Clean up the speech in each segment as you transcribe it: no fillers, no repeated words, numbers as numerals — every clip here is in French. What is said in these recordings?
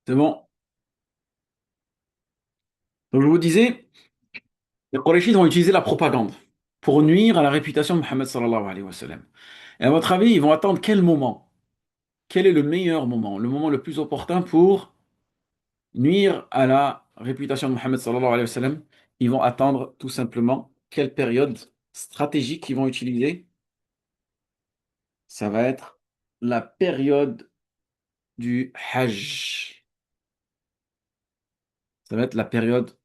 C'est bon. Donc, je vous disais, les Qurayshites vont utiliser la propagande pour nuire à la réputation de Mohammed sallallahu alayhi wa sallam. Et à votre avis, ils vont attendre quel moment? Quel est le meilleur moment, le moment le plus opportun pour nuire à la réputation de Mohammed sallallahu alayhi wa sallam? Ils vont attendre tout simplement quelle période stratégique ils vont utiliser? Ça va être la période du Hajj. Ça va être la période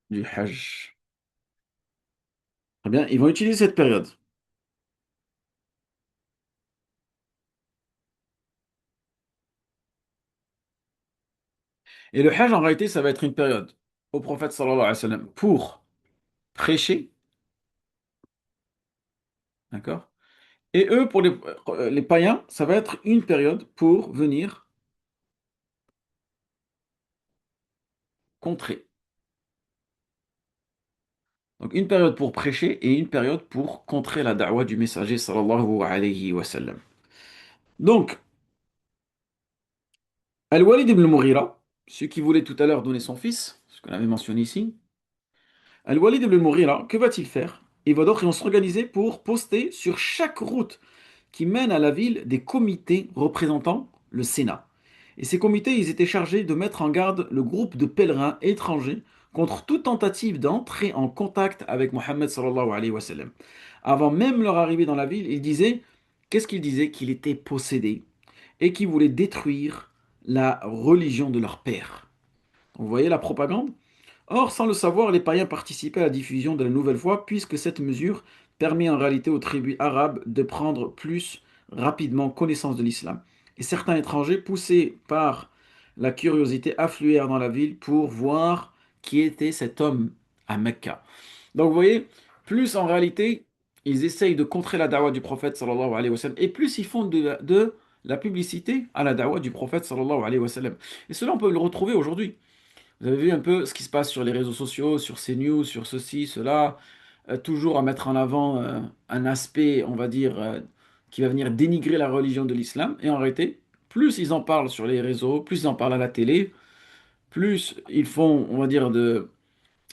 du Hajj. Très bien, ils vont utiliser cette période. Et le Hajj, en réalité, ça va être une période au prophète sallallahu alayhi wa sallam pour prêcher, d'accord? Et eux, pour les païens, ça va être une période pour venir contrer. Donc une période pour prêcher et une période pour contrer la da'wah du messager sallallahu alayhi wa sallam. Donc, Al-Walid ibn al-Mughira, celui qui voulait tout à l'heure donner son fils, ce qu'on avait mentionné ici, Al-Walid ibn al-Mughira, que va-t-il faire? Il va donc s'organiser pour poster sur chaque route qui mène à la ville des comités représentant le Sénat. Et ces comités, ils étaient chargés de mettre en garde le groupe de pèlerins étrangers contre toute tentative d'entrer en contact avec Mohammed sallallahu alayhi wa sallam. Avant même leur arrivée dans la ville, ils disaient, qu'est-ce qu'ils disaient? Qu'il était possédé et qu'il voulait détruire la religion de leur père. Vous voyez la propagande? Or, sans le savoir, les païens participaient à la diffusion de la nouvelle foi, puisque cette mesure permet en réalité aux tribus arabes de prendre plus rapidement connaissance de l'islam. Et certains étrangers, poussés par la curiosité, affluèrent dans la ville pour voir qui était cet homme à Mecca. Donc vous voyez, plus en réalité, ils essayent de contrer la dawa du prophète sallallahu alayhi wa sallam, et plus ils font de la publicité à la dawa du prophète sallallahu alayhi wa sallam. Et cela, on peut le retrouver aujourd'hui. Vous avez vu un peu ce qui se passe sur les réseaux sociaux, sur CNews, sur ceci, cela, toujours à mettre en avant un aspect, on va dire, qui va venir dénigrer la religion de l'islam. Et en réalité, plus ils en parlent sur les réseaux, plus ils en parlent à la télé, plus ils font, on va dire, de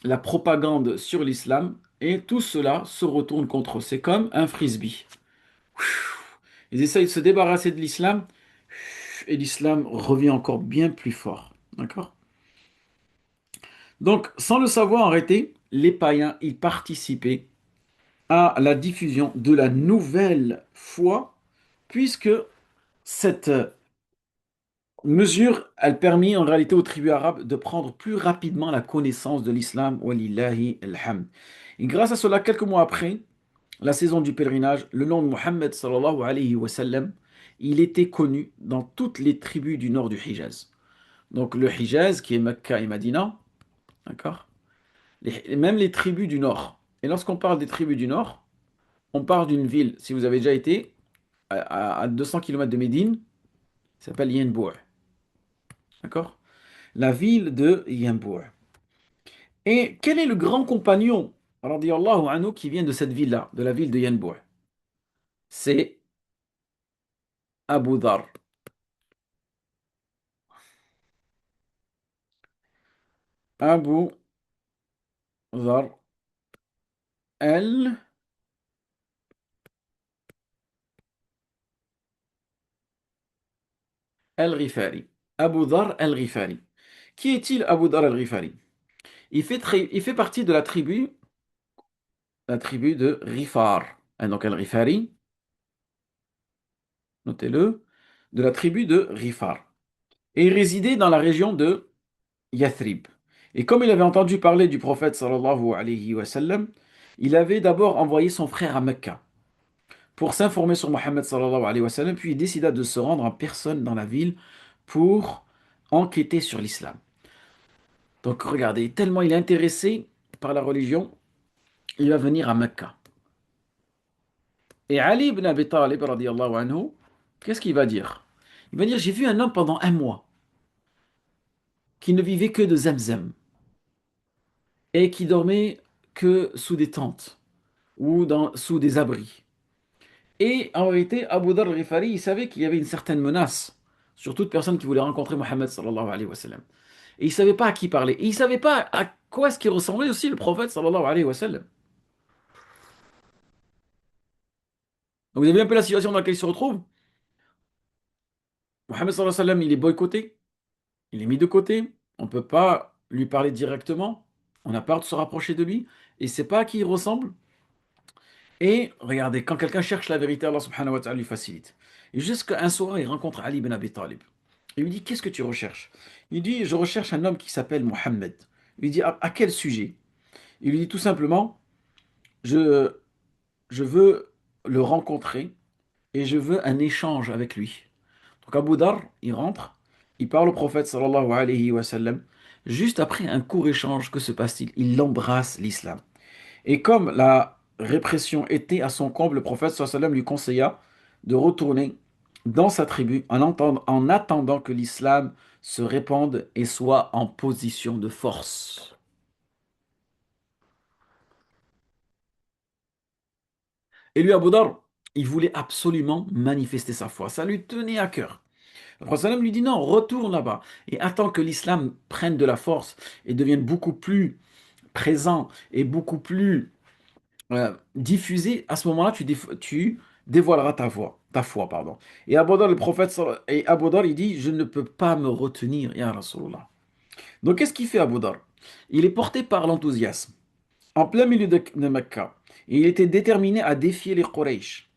la propagande sur l'islam. Et tout cela se retourne contre eux. C'est comme un frisbee. Ils essayent de se débarrasser de l'islam et l'islam revient encore bien plus fort. D'accord? Donc, sans le savoir arrêté, les païens y participaient à la diffusion de la nouvelle foi, puisque cette mesure, elle permet en réalité aux tribus arabes de prendre plus rapidement la connaissance de l'islam, walillahi alhamd. Et grâce à cela, quelques mois après la saison du pèlerinage, le nom de Mohammed sallallahu alayhi wa sallam, il était connu dans toutes les tribus du nord du Hijaz. Donc le Hijaz, qui est Mecca et Madina, d'accord? Même les tribus du nord. Et lorsqu'on parle des tribus du nord, on parle d'une ville, si vous avez déjà été, à 200 km de Médine, ça s'appelle Yenbour. D'accord? La ville de Yenbour. Et quel est le grand compagnon, radiyallahu anhu, qui vient de cette ville-là, de la ville de Yenbour? C'est Abu Dhar. Abu Dhar el, el-Ghifari. Abu Dhar el-Ghifari. Qui est-il, Abu Dhar el-Ghifari? Il fait partie de la tribu de Rifar. Et donc el-Ghifari, notez-le, de la tribu de Rifar. Et il résidait dans la région de Yathrib. Et comme il avait entendu parler du prophète sallallahu alayhi wa sallam, il avait d'abord envoyé son frère à Mecca pour s'informer sur Mohammed sallallahu alayhi wa sallam, puis il décida de se rendre en personne dans la ville pour enquêter sur l'islam. Donc regardez, tellement il est intéressé par la religion, il va venir à Mecca. Et Ali ibn Abi Talib, radiyallahu anhu, qu'est-ce qu'il va dire? Il va dire, j'ai vu un homme pendant un mois qui ne vivait que de Zamzam et qui dormait que sous des tentes ou sous des abris. Et en vérité, Abu Dharr al-Ghifari, il savait qu'il y avait une certaine menace sur toute personne qui voulait rencontrer Mohammed sallallahu alayhi wa sallam. Et il savait pas à qui parler. Et il savait pas à quoi est-ce qu'il ressemblait aussi le prophète sallallahu alayhi wa sallam. Donc vous avez un peu la situation dans laquelle il se retrouve. Mohammed sallallahu alayhi wa sallam, il est boycotté, il est mis de côté. On ne peut pas lui parler directement. On a peur de se rapprocher de lui. Et il sait pas à qui il ressemble. Et regardez, quand quelqu'un cherche la vérité, Allah subhanahu wa ta'ala lui facilite. Et jusqu'à un soir, il rencontre Ali ibn Abi Talib. Il lui dit, qu'est-ce que tu recherches? Il dit, je recherche un homme qui s'appelle Mohammed. Il lui dit, à quel sujet? Il lui dit tout simplement, je, je veux le rencontrer et je veux un échange avec lui. Donc Abu Dhar, il rentre, il parle au prophète sallallahu alayhi wa sallam. Juste après un court échange, que se passe-t-il? Il embrasse l'islam. Et comme la répression était à son comble, le prophète sallallahu alayhi wa sallam lui conseilla de retourner dans sa tribu en attendant que l'islam se répande et soit en position de force. Et lui, Abu Dhar, il voulait absolument manifester sa foi. Ça lui tenait à cœur. Le prophète sallam lui dit non, retourne là-bas et attends que l'islam prenne de la force et devienne beaucoup plus présent et beaucoup plus diffusé. À ce moment-là, tu dévoileras ta foi, pardon. Et Abu Dhar, le prophète, et Abu Dhar, il dit, je ne peux pas me retenir, ya Rasulullah. Donc, qu'est-ce qu'il fait Abu Dhar? Il est porté par l'enthousiasme, en plein milieu de Mecca. Et il était déterminé à défier les Quraysh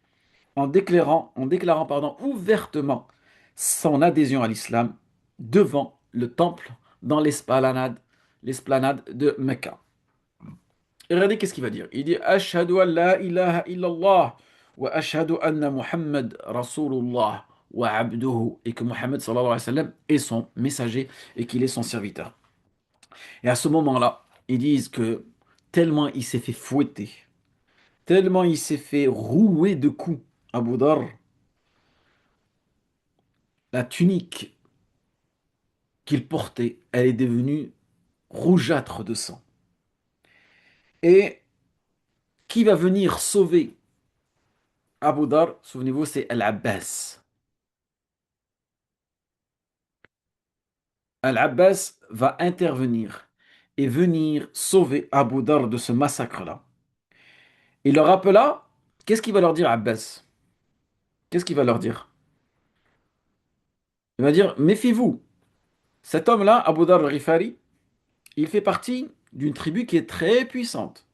en déclarant pardon, ouvertement son adhésion à l'islam devant le temple dans l'esplanade de Mecca. Et regardez qu'est-ce qu'il va dire. Il dit Ashhadu an la ilaha illallah wa ashhadu anna Muhammad Rasulullah wa abduhu, et que Muhammad sallallahu alayhi wa sallam est son messager et qu'il est son serviteur. Et à ce moment-là, ils disent que tellement il s'est fait fouetter, tellement il s'est fait rouer de coups, Abu Dhar, la tunique qu'il portait, elle est devenue rougeâtre de sang. Et qui va venir sauver Abu Dhar? Souvenez-vous, c'est Al-Abbas. Al-Abbas va intervenir et venir sauver Abu Dhar de ce massacre-là. Il leur rappela, qu'est-ce qu'il va leur dire Abbas? Qu'est-ce qu'il va leur dire? Il va dire, méfiez-vous, cet homme-là, Abu Dhar al-Ghifari, il fait partie d'une tribu qui est très puissante.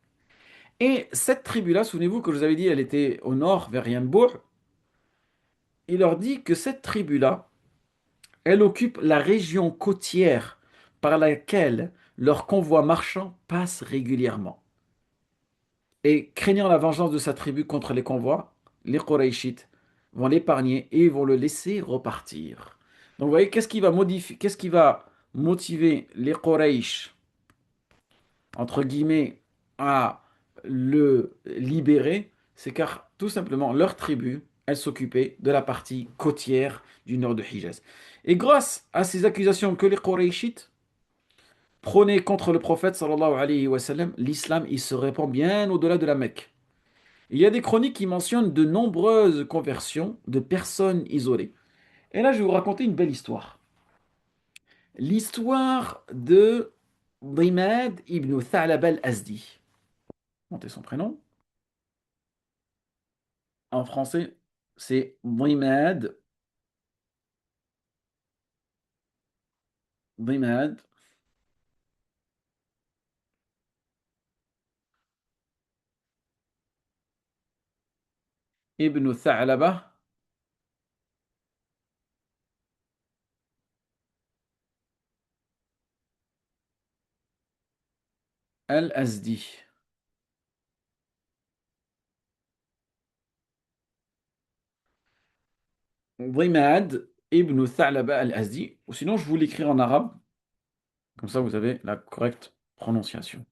Et cette tribu-là, souvenez-vous que je vous avais dit, elle était au nord, vers Yanbour. Il leur dit que cette tribu-là, elle occupe la région côtière par laquelle leur convoi marchand passe régulièrement. Et craignant la vengeance de sa tribu contre les convois, les Qurayshites vont l'épargner et ils vont le laisser repartir. Donc vous voyez, qu'est-ce qui va motiver les Quraysh, entre guillemets, à le libérer? C'est car tout simplement leur tribu, elle s'occupait de la partie côtière du nord de Hijaz. Et grâce à ces accusations que les Qurayshites prônaient contre le prophète sallallahu alayhi wa sallam, l'islam il se répand bien au-delà de la Mecque. Il y a des chroniques qui mentionnent de nombreuses conversions de personnes isolées. Et là, je vais vous raconter une belle histoire. L'histoire de Dimad ibn Tha'lab al-Azdi. Montez son prénom. En français, c'est Dimad ibn Tha'laba al-Azdi. Dimad ibn Tha'laba al-Azdi. Ou sinon, je vous l'écris en arabe. Comme ça, vous avez la correcte prononciation.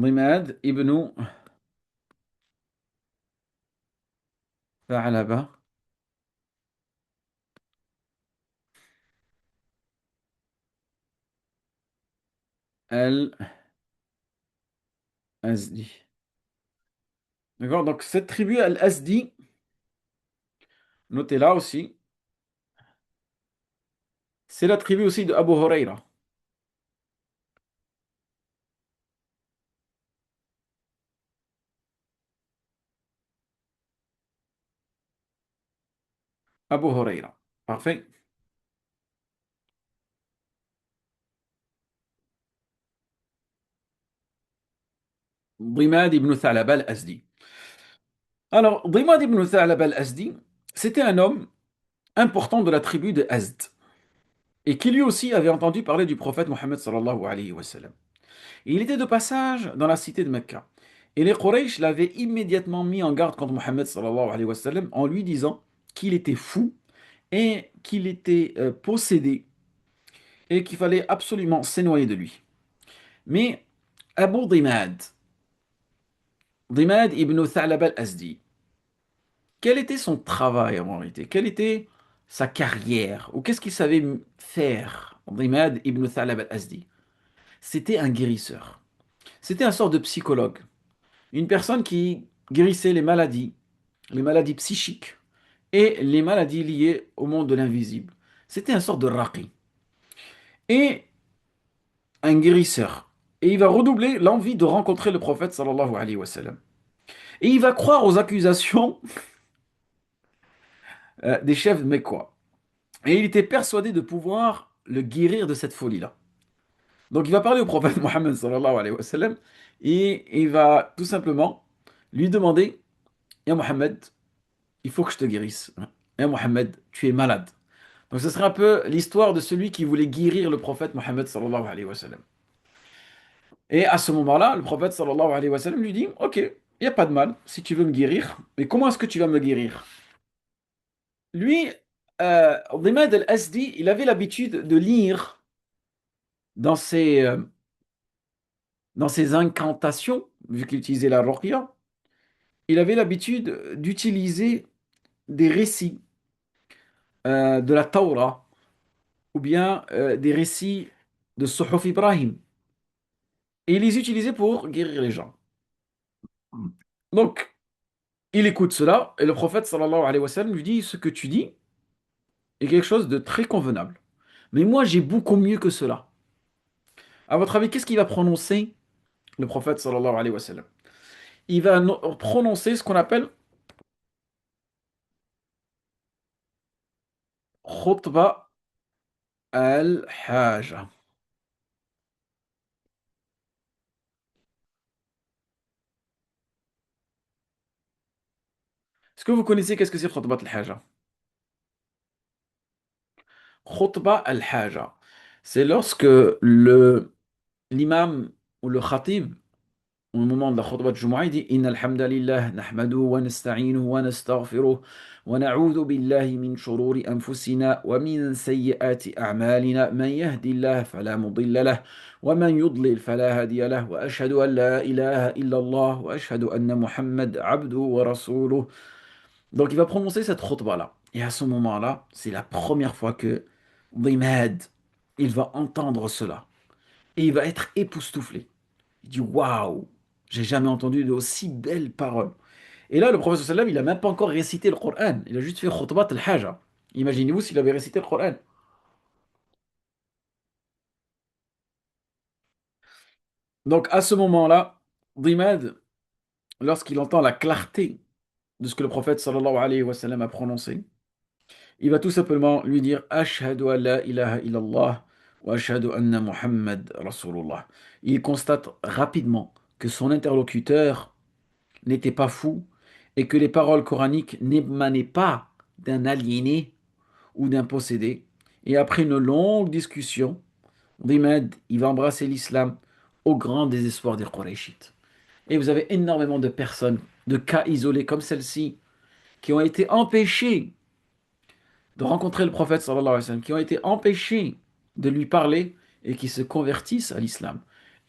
Dimad ibn Tha'laba al-Azdi. D'accord? Donc cette tribu al-Azdi, notez là aussi, c'est la tribu aussi de Abu Huraira. Abu Huraira. Parfait. Dimad ibn Tha'laba al-Azdi. Alors, Dimad ibn Tha'laba al-Azdi, c'était un homme important de la tribu de Azd et qui lui aussi avait entendu parler du prophète Mohammed sallallahu alayhi wa sallam. Et il était de passage dans la cité de Mecca. Et les Quraysh l'avaient immédiatement mis en garde contre Mohammed sallallahu alayhi wa sallam en lui disant qu'il était fou et qu'il était possédé et qu'il fallait absolument s'éloigner de lui. Mais Abu Dimad, Dimad ibn Tha'laba al-Azdi, quel était son travail en réalité? Quelle était sa carrière? Ou qu'est-ce qu'il savait faire, Dimad ibn Tha'laba al-Azdi? C'était un guérisseur. C'était un sort de psychologue. Une personne qui guérissait les maladies psychiques et les maladies liées au monde de l'invisible. C'était un sort de raqi. Et un guérisseur. Et il va redoubler l'envie de rencontrer le prophète sallallahu alayhi wa sallam. Et il va croire aux accusations des chefs mécois. Et il était persuadé de pouvoir le guérir de cette folie-là. Donc il va parler au prophète Mohammed sallallahu alayhi wa sallam et il va tout simplement lui demander, Ya Mohammed, il faut que je te guérisse. Ya Mohammed, tu es malade. Donc ce serait un peu l'histoire de celui qui voulait guérir le prophète Mohammed sallallahu alayhi wa sallam. Et à ce moment-là, le prophète sallallahu alayhi wa sallam lui dit, Ok, il n'y a pas de mal si tu veux me guérir, mais comment est-ce que tu vas me guérir? Lui, Dimad al-Asdi, il avait l'habitude de lire dans ses incantations, vu qu'il utilisait la ruqya, il avait l'habitude d'utiliser des récits de la Torah ou bien des récits de Suhuf Ibrahim. Et il les utilisait pour guérir les gens. Donc, il écoute cela et le prophète sallallahu alayhi wa sallam lui dit, ce que tu dis est quelque chose de très convenable. Mais moi, j'ai beaucoup mieux que cela. À votre avis, qu'est-ce qu'il va prononcer, le prophète sallallahu alayhi wa sallam? Il va prononcer ce qu'on appelle khutba al-haja. Est-ce que vous connaissez qu'est-ce que c'est khutba al-haja? Khutba al-haja. C'est lorsque l'imam ou le khatib, au moment de la khutba de Jumu'ah, il dit Inna alhamdulillah, nahmaduhu wa nasta'inuhu wa nastaghfiruh wa na'udhu billahi min shururi anfusina wa min sayyiati a'malina man yahdillah fala mudilla lah wa man yudlil fala hadiya lah wa ashhadu an la ilaha illa Allah wa ashhadu anna Muhammad abduhu wa rasuluh. Donc il va prononcer cette khutba-là. Et à ce moment-là, c'est la première fois que Dimad, il va entendre cela. Et il va être époustouflé. Il dit Waouh, j'ai jamais entendu de aussi belles paroles. Et là, le prophète sallam, il a même pas encore récité le Coran. Il a juste fait khutbat al-haja. Imaginez-vous s'il avait récité le Coran. Donc à ce moment-là, Dimad, lorsqu'il entend la clarté de ce que le prophète sallallahu alayhi wa sallam a prononcé, il va tout simplement lui dire Ashhadu an la ilaha illallah wa ashhadu anna Muhammad Rasulullah. Il constate rapidement que son interlocuteur n'était pas fou et que les paroles coraniques n'émanaient pas d'un aliéné ou d'un possédé. Et après une longue discussion, Dimad, il va embrasser l'islam au grand désespoir des Qurayshites. Et vous avez énormément de personnes, de cas isolés comme celle-ci, qui ont été empêchés de rencontrer le prophète sallallahu alayhi wa sallam, qui ont été empêchés de lui parler et qui se convertissent à l'islam.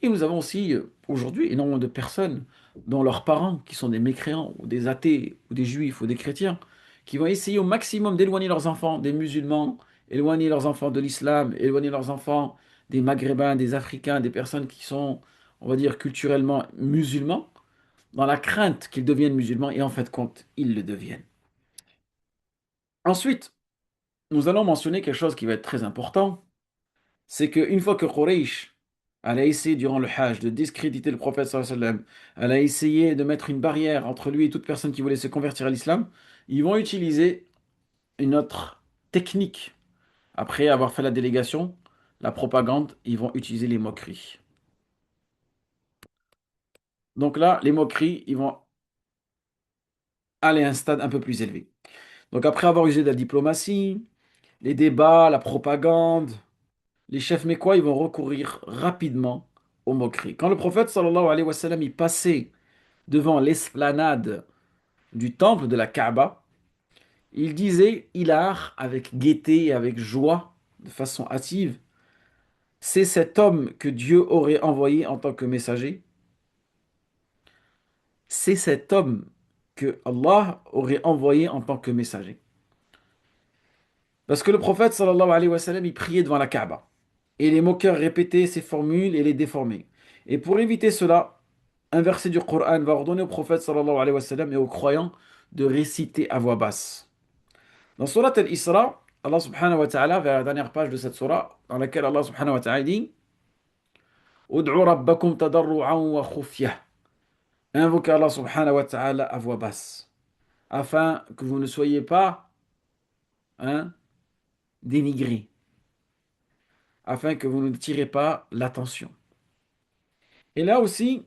Et nous avons aussi aujourd'hui énormément de personnes dont leurs parents, qui sont des mécréants, ou des athées, ou des juifs, ou des chrétiens, qui vont essayer au maximum d'éloigner leurs enfants des musulmans, éloigner leurs enfants de l'islam, éloigner leurs enfants des maghrébins, des africains, des personnes qui sont, on va dire, culturellement musulmans, dans la crainte qu'ils deviennent musulmans, et en fait, compte, ils le deviennent. Ensuite, nous allons mentionner quelque chose qui va être très important, c'est qu'une fois que Quraysh, elle a essayé durant le Hajj de discréditer le prophète sallallahu alayhi wa sallam, elle a essayé de mettre une barrière entre lui et toute personne qui voulait se convertir à l'islam, ils vont utiliser une autre technique. Après avoir fait la délégation, la propagande, ils vont utiliser les moqueries. Donc là, les moqueries, ils vont aller à un stade un peu plus élevé. Donc après avoir usé de la diplomatie, les débats, la propagande, les chefs mécois, ils vont recourir rapidement aux moqueries. Quand le prophète sallallahu alayhi wa sallam, il passait devant l'esplanade du temple de la Kaaba, il disait hilar avec gaieté et avec joie, de façon hâtive, c'est cet homme que Dieu aurait envoyé en tant que messager, c'est cet homme que Allah aurait envoyé en tant que messager. Parce que le prophète sallallahu alayhi wa sallam, il priait devant la Kaaba. Et les moqueurs répétaient ces formules et les déformaient. Et pour éviter cela, un verset du Coran va ordonner au prophète sallallahu alayhi wa sallam et aux croyants de réciter à voix basse. Dans Surat Al-Isra, Allah subhanahu wa ta'ala, vers la dernière page de cette surah, dans laquelle Allah subhanahu wa ta'ala dit Ud'u rabbakum tadarru'an wa khufyah. Invoquez Allah subhanahu wa ta'ala à voix basse, afin que vous ne soyez pas hein, dénigrés, afin que vous ne tirez pas l'attention. Et là aussi,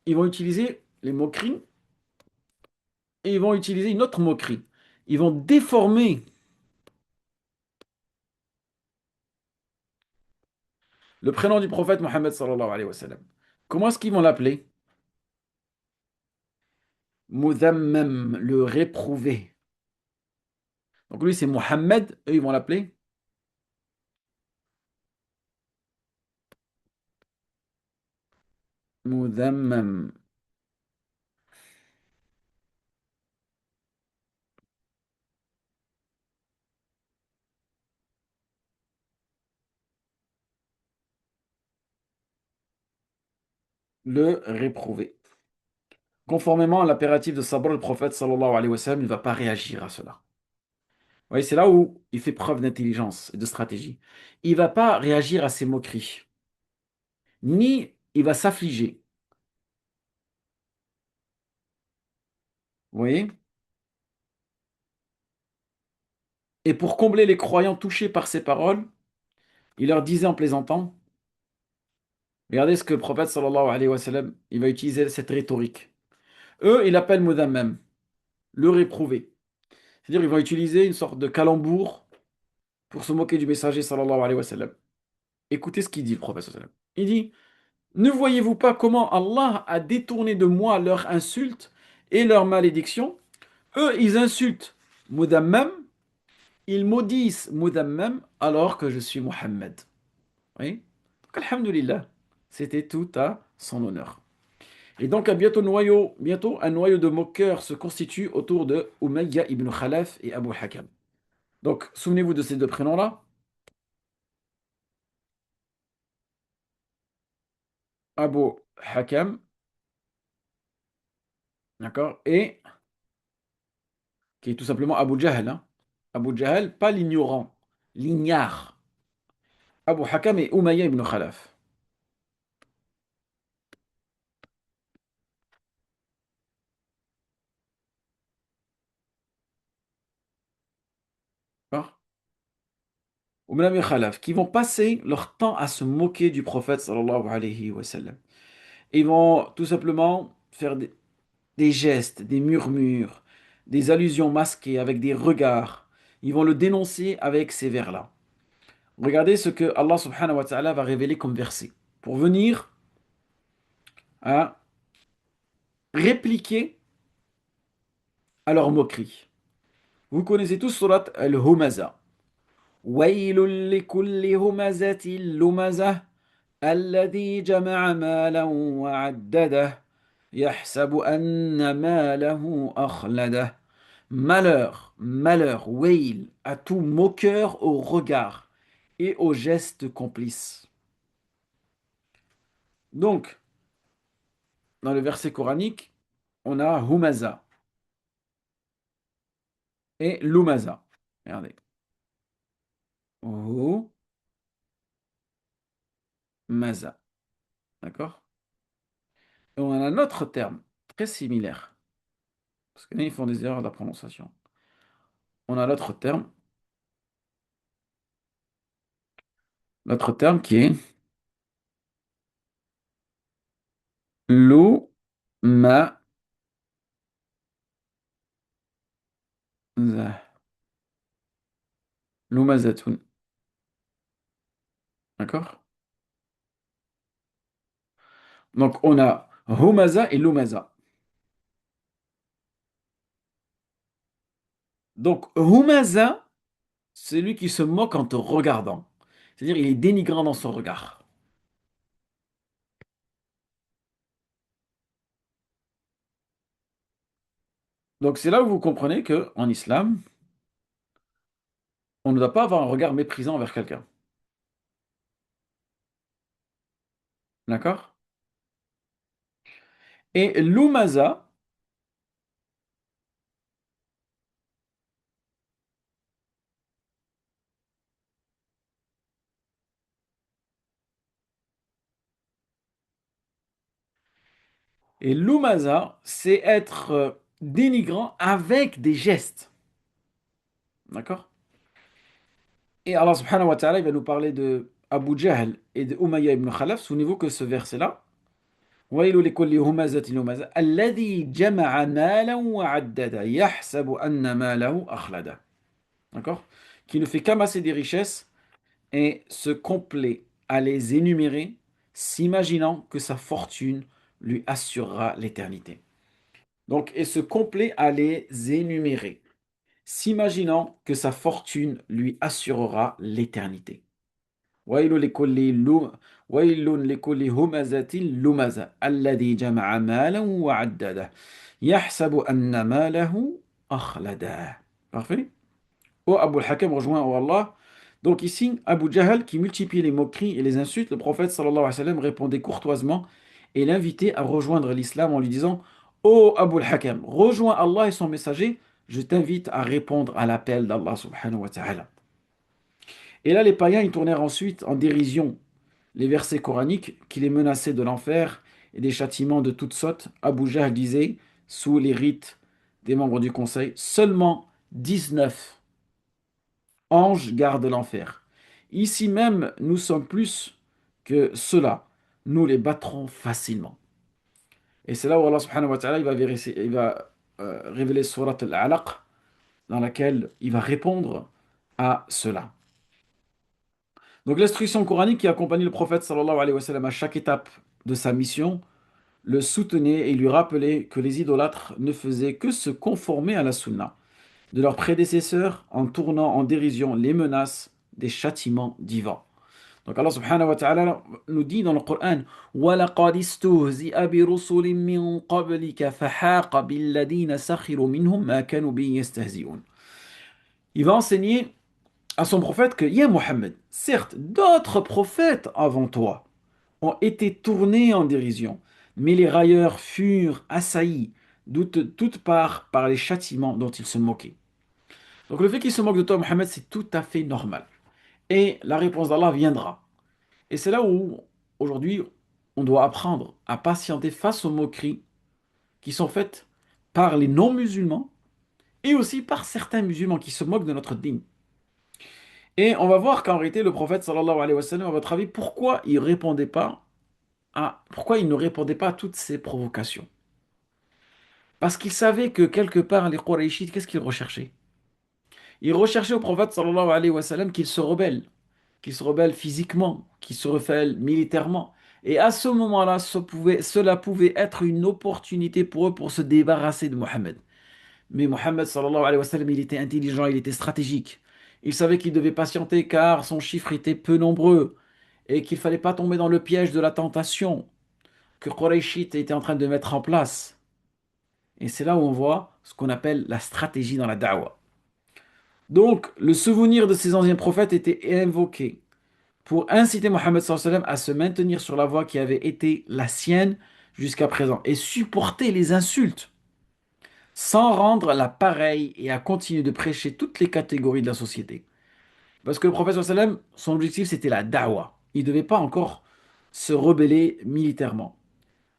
ils vont utiliser les moqueries et ils vont utiliser une autre moquerie. Ils vont déformer le prénom du prophète Mohammed sallallahu alayhi wa sallam. Comment est-ce qu'ils vont l'appeler? Mudhammam, le réprouvé. Donc lui, c'est Mohammed, eux, ils vont l'appeler Mudhammam, le réprouvé. Conformément à l'impératif de Sabr, le prophète sallallahu alayhi wa sallam ne va pas réagir à cela. Vous voyez, c'est là où il fait preuve d'intelligence et de stratégie. Il ne va pas réagir à ces moqueries, ni il va s'affliger. Vous voyez? Et pour combler les croyants touchés par ces paroles, il leur disait en plaisantant, regardez ce que le prophète sallallahu alayhi wa sallam, il va utiliser cette rhétorique. Eux, ils l'appellent Mudhammam, le réprouvé. C'est-à-dire, ils vont utiliser une sorte de calembour pour se moquer du messager sallallahu alayhi wa sallam. Écoutez ce qu'il dit, le prophète sallallahu alayhi wa sallam. Il dit, ne voyez-vous pas comment Allah a détourné de moi leur insulte et leur malédiction? Eux, ils insultent Mudhammam, ils maudissent Mudhammam alors que je suis Muhammad. Oui? Donc, alhamdulillah, c'était tout à son honneur. Et donc, bientôt, un noyau de moqueurs se constitue autour de Umayya ibn Khalaf et Abu Hakam. Donc, souvenez-vous de ces deux prénoms-là. Abu Hakam, d'accord, et qui est tout simplement Abu Jahl. Hein. Abu Jahl, pas l'ignorant, l'ignare. Abu Hakam et Umayya ibn Khalaf. D'accord. Umayya ibn Khalaf, qui vont passer leur temps à se moquer du prophète sallallahu alayhi wa sallam. Ils vont tout simplement faire des gestes, des murmures, des allusions masquées avec des regards. Ils vont le dénoncer avec ces vers-là. Regardez ce que Allah subhanahu wa ta'ala va révéler comme verset pour venir à répliquer à leur moquerie. Vous connaissez tous surat Al-Humaza. وَيْلٌ لِكُلِّ هُمَزَةٍ لُمَزَةٍ الذي جمع مالا وعدده يحسب أن ماله أخلده. Malheur, malheur, wail, à tout moqueur au regard et aux gestes complices. Donc, dans le verset coranique, on a Humaza et Lumaza. Regardez. Humaza. D'accord? Et on a un autre terme très similaire. Parce que là, ils font des erreurs de la prononciation. On a l'autre terme qui est Lumaza. Lumazatun. D'accord? Donc, on a Humaza et Lumaza. Donc, Humaza, c'est lui qui se moque en te regardant. C'est-à-dire, il est dénigrant dans son regard. Donc, c'est là où vous comprenez que en islam, on ne doit pas avoir un regard méprisant envers quelqu'un. D'accord? Et Lumaza, c'est être dénigrant avec des gestes. D'accord? Et Allah subhanahu wa ta'ala, il va nous parler de Abu Jahl et de Umayya ibn Khalaf. Souvenez-vous que ce verset-là, ويل لكل همزة لمزة الذي جمع مالا وعدده يحسب أن ماله أخلده. D'accord? Qui ne fait qu'amasser des richesses et se complaît à les énumérer, s'imaginant que sa fortune lui assurera l'éternité. Donc, et se complaît à les énumérer, s'imaginant que sa fortune lui assurera l'éternité. ويل لكل لو- ويل لكل همزة لمزة الذي جمع مالا وعدده يحسب أن ماله أخلده. Parfait. Oh, Abu al-Hakam rejoint oh Allah. Donc ici, Abu Jahl qui multiplie les moqueries et les insultes, le prophète sallallahu alayhi wa sallam répondait courtoisement et l'invitait à rejoindre l'islam en lui disant: Ô Abu al-Hakam, rejoins Allah et son messager, je t'invite à répondre à l'appel d'Allah subhanahu wa ta'ala. Et là, les païens, ils tournèrent ensuite en dérision les versets coraniques qui les menaçaient de l'enfer et des châtiments de toutes sortes. Abu Jahl disait, sous les rites des membres du conseil, seulement 19 anges gardent l'enfer. Ici même, nous sommes plus que cela. Nous les battrons facilement. Et c'est là où Allah subhanahu wa ta'ala il va révéler surat al-Alaq dans laquelle il va répondre à cela. Donc l'instruction coranique qui accompagnait le prophète sallallahu alayhi wa sallam à chaque étape de sa mission le soutenait et lui rappelait que les idolâtres ne faisaient que se conformer à la sunna de leurs prédécesseurs en tournant en dérision les menaces des châtiments divins. Donc Allah subhanahu wa ta'ala nous dit dans le Coran وَلَقَدِ اسْتُهْزِئَ بِرُسُلٍ مِّن قَبْلِكَ فَحَاقَ بِالَّذِينَ سَخِرُوا مِنْهُم مَّا كَانُوا بِهِ يَسْتَهْزِئُونَ. Il va enseigner à son prophète que, Ya Mohammed, certes, d'autres prophètes avant toi ont été tournés en dérision, mais les railleurs furent assaillis toutes parts par les châtiments dont ils se moquaient. Donc le fait qu'ils se moquent de toi, Mohammed, c'est tout à fait normal. Et la réponse d'Allah viendra. Et c'est là où, aujourd'hui, on doit apprendre à patienter face aux moqueries qui sont faites par les non-musulmans et aussi par certains musulmans qui se moquent de notre dîme. Et on va voir qu'en réalité, le prophète sallallahu alayhi wa sallam, à votre avis, pourquoi il ne répondait pas à toutes ces provocations? Parce qu'il savait que quelque part, les Qurayshites, qu'est-ce qu'ils recherchaient? Ils recherchaient au prophète sallallahu alayhi wa sallam qu'il se rebelle physiquement, qu'il se rebelle militairement. Et à ce moment-là, cela pouvait être une opportunité pour eux pour se débarrasser de Mohammed. Mais Mohammed sallallahu alayhi wa sallam, il était intelligent, il était stratégique. Il savait qu'il devait patienter car son chiffre était peu nombreux. et qu'il fallait pas tomber dans le piège de la tentation que Qurayshit était en train de mettre en place. Et c'est là où on voit ce qu'on appelle la stratégie dans la da'wah. Donc, le souvenir de ces anciens prophètes était invoqué pour inciter Mohammed sallallahu alayhi wa sallam à se maintenir sur la voie qui avait été la sienne jusqu'à présent et supporter les insultes sans rendre la pareille et à continuer de prêcher toutes les catégories de la société. Parce que le prophète sallallahu alayhi wa sallam, son objectif c'était la da'wah. Il ne devait pas encore se rebeller militairement.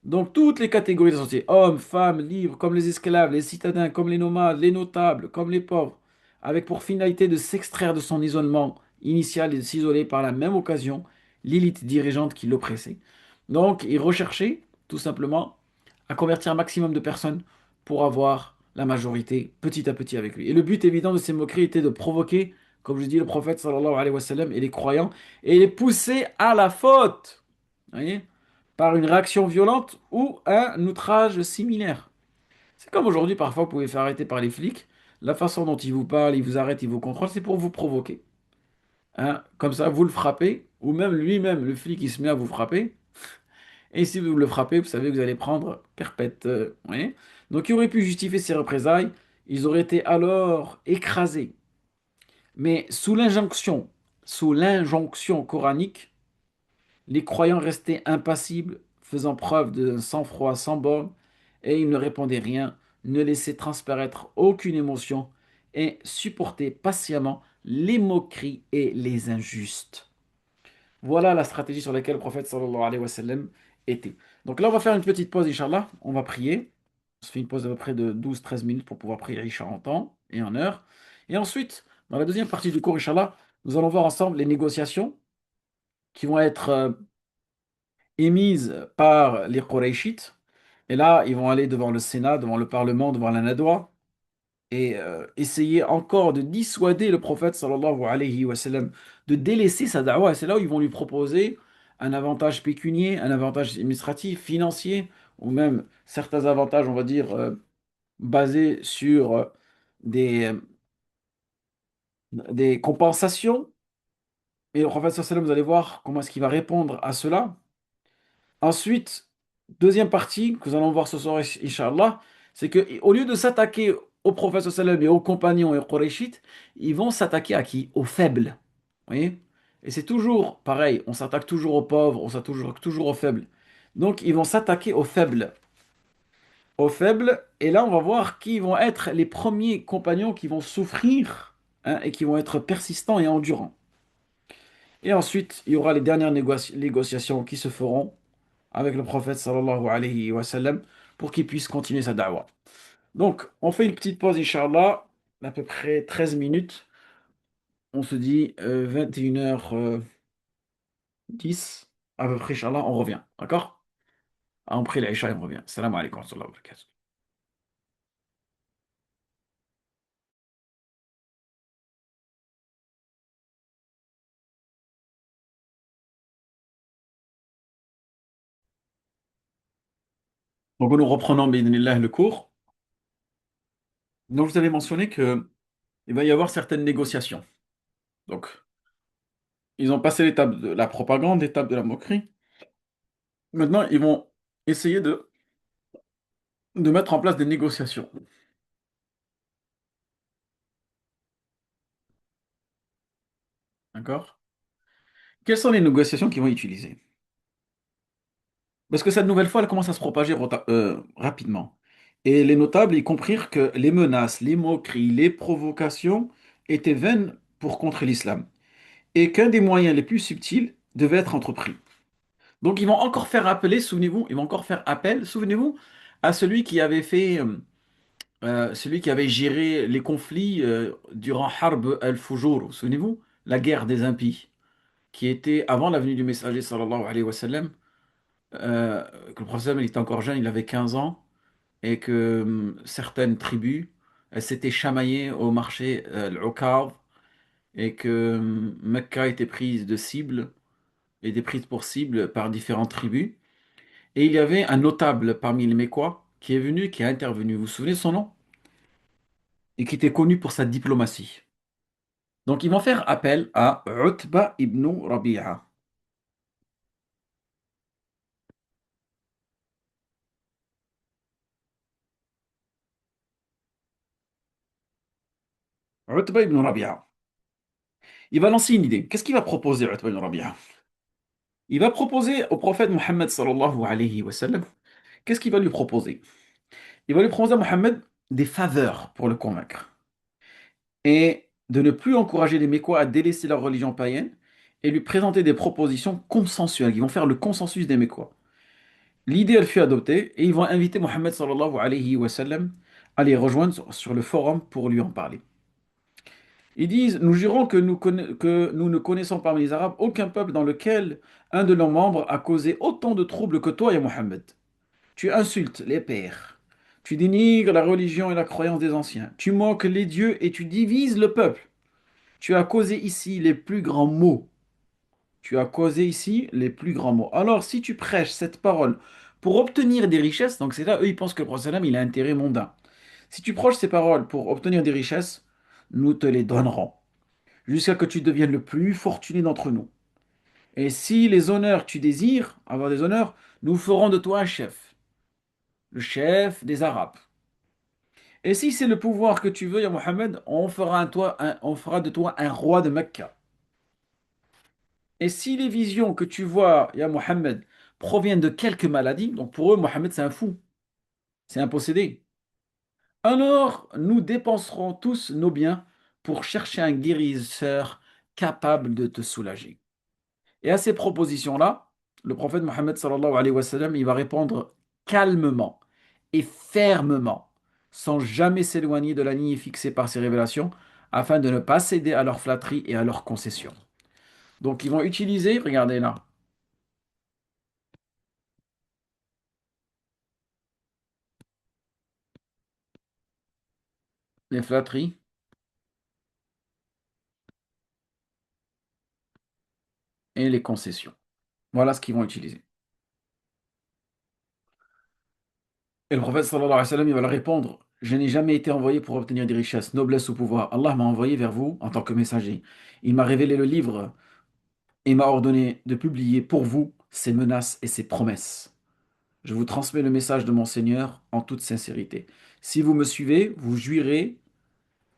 Donc toutes les catégories de la société, hommes, femmes, libres, comme les esclaves, les citadins, comme les nomades, les notables, comme les pauvres, avec pour finalité de s'extraire de son isolement initial et de s'isoler par la même occasion l'élite dirigeante qui l'oppressait. Donc il recherchait tout simplement à convertir un maximum de personnes pour avoir la majorité petit à petit avec lui. Et le but évident de ces moqueries était de provoquer, comme je dis, le prophète sallallahu alayhi wa sallam et les croyants et les pousser à la faute. Vous voyez, par une réaction violente ou un outrage similaire. C'est comme aujourd'hui, parfois, vous pouvez faire arrêter par les flics. La façon dont ils vous parlent, ils vous arrêtent, ils vous contrôlent, c'est pour vous provoquer. Hein. Comme ça, vous le frappez, ou même lui-même, le flic, il se met à vous frapper. Et si vous le frappez, vous savez que vous allez prendre perpète. Vous voyez. Donc, ils auraient pu justifier ces représailles. Ils auraient été alors écrasés. Mais sous l'injonction coranique, les croyants restaient impassibles, faisant preuve de sang-froid sans borne, et ils ne répondaient rien, ne laissaient transparaître aucune émotion, et supportaient patiemment les moqueries et les injustes. Voilà la stratégie sur laquelle le prophète sallallahu alayhi wa sallam était. Donc là, on va faire une petite pause, Inch'Allah. On va prier. On se fait une pause à peu près de 12-13 minutes pour pouvoir prier Isha en temps et en heure. Et ensuite, dans la deuxième partie du cours, Inch'Allah, nous allons voir ensemble les négociations qui vont être émises par les Qurayshites. Et là, ils vont aller devant le Sénat, devant le Parlement, devant la Nadwa, et essayer encore de dissuader le prophète sallallahu alayhi wa sallam de délaisser sa da'wah. Et c'est là où ils vont lui proposer un avantage pécunier, un avantage administratif, financier, ou même certains avantages, on va dire, basés sur des, des compensations. Et le prophète sallallahu alayhi wa sallam, vous allez voir comment est-ce qu'il va répondre à cela. Ensuite, deuxième partie que nous allons voir ce soir, Inch'Allah, c'est qu'au lieu de s'attaquer au prophète sallam et aux compagnons et aux Qurayshites, ils vont s'attaquer à qui? Aux faibles. Vous voyez? Et c'est toujours pareil, on s'attaque toujours aux pauvres, on s'attaque toujours aux faibles. Donc ils vont s'attaquer aux faibles. Aux faibles, et là on va voir qui vont être les premiers compagnons qui vont souffrir, hein, et qui vont être persistants et endurants. Et ensuite, il y aura les dernières négociations qui se feront avec le prophète sallallahu alayhi wa sallam pour qu'il puisse continuer sa da'wah. Donc, on fait une petite pause, Inch'Allah, d'à peu près 13 minutes. On se dit 21h10, à peu près, Inch'Allah, on revient. D'accord? On prie l'Aïcha et on revient. Salam alaikum wa rahmatullahi wa barakatuh. Donc, nous reprenons, bi'idhnillah, le cours. Donc, vous avez mentionné que il va y avoir certaines négociations. Donc, ils ont passé l'étape de la propagande, l'étape de la moquerie. Maintenant, ils vont essayer de mettre en place des négociations. D'accord? Quelles sont les négociations qu'ils vont utiliser? Parce que cette nouvelle fois, elle commence à se propager rapidement. Et les notables, ils comprirent que les menaces, les moqueries, les provocations étaient vaines pour contrer l'islam. Et qu'un des moyens les plus subtils devait être entrepris. Donc ils vont encore faire appeler, souvenez-vous, ils vont encore faire appel, souvenez-vous, à celui qui avait celui qui avait géré les conflits durant Harb al-Fujur, souvenez-vous, la guerre des impies, qui était avant la venue du messager sallallahu alayhi wa sallam, que le prophète il était encore jeune, il avait 15 ans, et que certaines tribus elles s'étaient chamaillées au marché l'Uqab, et que Mecca était prise de cible, était prise pour cible par différentes tribus. Et il y avait un notable parmi les Mécois qui est venu, qui a intervenu. Vous vous souvenez de son nom? Et qui était connu pour sa diplomatie. Donc ils vont faire appel à Utba ibn Rabi'a. Utba ibn Rabi'a, il va lancer une idée. Qu'est-ce qu'il va proposer, Utba ibn Rabi'a? Il va proposer au prophète Mohammed sallallahu alayhi wa sallam, qu'est-ce qu'il va lui proposer? Il va lui proposer à Mohammed des faveurs pour le convaincre et de ne plus encourager les Mécois à délaisser leur religion païenne et lui présenter des propositions consensuelles qui vont faire le consensus des Mécois. L'idée, elle fut adoptée et ils vont inviter Mohammed sallallahu alayhi wa sallam à les rejoindre sur le forum pour lui en parler. Ils disent, nous jurons que nous ne connaissons parmi les Arabes aucun peuple dans lequel un de leurs membres a causé autant de troubles que toi, ya Mohammed. Tu insultes les pères, tu dénigres la religion et la croyance des anciens, tu moques les dieux et tu divises le peuple. Tu as causé ici les plus grands maux. Tu as causé ici les plus grands maux. Alors, si tu prêches cette parole pour obtenir des richesses, donc c'est là, eux, ils pensent que le prophète sallam, il a intérêt mondain. Si tu prêches ces paroles pour obtenir des richesses, nous te les donnerons, jusqu'à que tu deviennes le plus fortuné d'entre nous. Et si les honneurs tu désires, avoir des honneurs, nous ferons de toi un chef, le chef des Arabes. Et si c'est le pouvoir que tu veux, ya Mohammed, on fera de toi un roi de Mecca. Et si les visions que tu vois, ya Mohammed, proviennent de quelques maladies, donc pour eux, Mohammed, c'est un fou, c'est un possédé, alors nous dépenserons tous nos biens pour chercher un guérisseur capable de te soulager. Et à ces propositions-là, le prophète Mohammed sallallahu alayhi wa sallam, il va répondre calmement et fermement, sans jamais s'éloigner de la ligne fixée par ses révélations, afin de ne pas céder à leurs flatteries et à leurs concessions. Donc ils vont utiliser, regardez là, les flatteries et les concessions. Voilà ce qu'ils vont utiliser. Et le prophète sallallahu alayhi wa sallam, il va leur répondre, je n'ai jamais été envoyé pour obtenir des richesses, noblesse ou pouvoir. Allah m'a envoyé vers vous en tant que messager. Il m'a révélé le livre et m'a ordonné de publier pour vous ses menaces et ses promesses. Je vous transmets le message de mon Seigneur en toute sincérité. Si vous me suivez, vous jouirez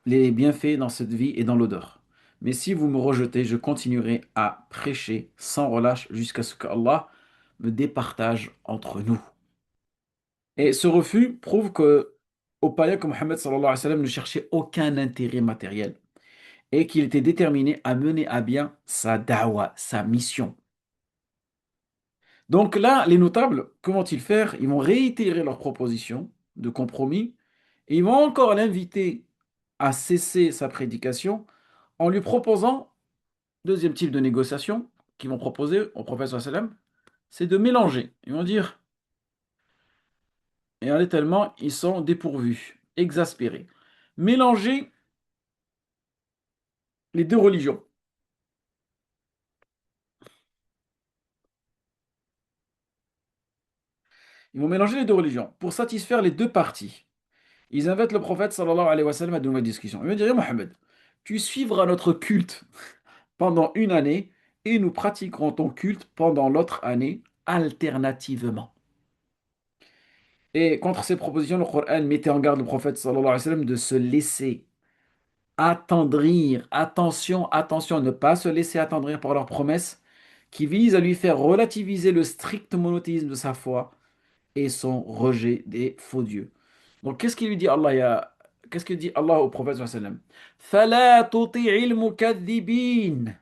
les bienfaits dans cette vie et dans l'odeur. Mais si vous me rejetez, je continuerai à prêcher sans relâche jusqu'à ce que Allah me départage entre nous. Et ce refus prouve que au païen que Mohammed sallallahu alayhi wa sallam ne cherchait aucun intérêt matériel et qu'il était déterminé à mener à bien sa da'wa, sa mission. Donc là, les notables, que vont-ils faire? Ils vont réitérer leur proposition de compromis et ils vont encore l'inviter à cesser sa prédication en lui proposant, deuxième type de négociation qu'ils vont proposer au prophète sallallahu alayhi wa sallam, c'est de mélanger. Ils vont dire, et allez tellement, ils sont dépourvus, exaspérés. Mélanger les deux religions. Ils vont mélanger les deux religions pour satisfaire les deux parties. Ils invitent le prophète sallallahu alayhi wa sallam à de nouvelles discussions. Ils vont dire, Mohammed, tu suivras notre culte pendant une année et nous pratiquerons ton culte pendant l'autre année alternativement. Et contre ces propositions, le Coran mettait en garde le prophète sallallahu alayhi wa sallam de se laisser attendrir. Attention, attention, ne pas se laisser attendrir par leurs promesses qui visent à lui faire relativiser le strict monothéisme de sa foi et son rejet des faux dieux. Donc, qu'est-ce qu'il lui dit Allah, qu'est-ce qu'il dit Allah au prophète sallallahu alayhi wa sallam? فَلَا تُطِعِ الْمُكَذِّبِينَ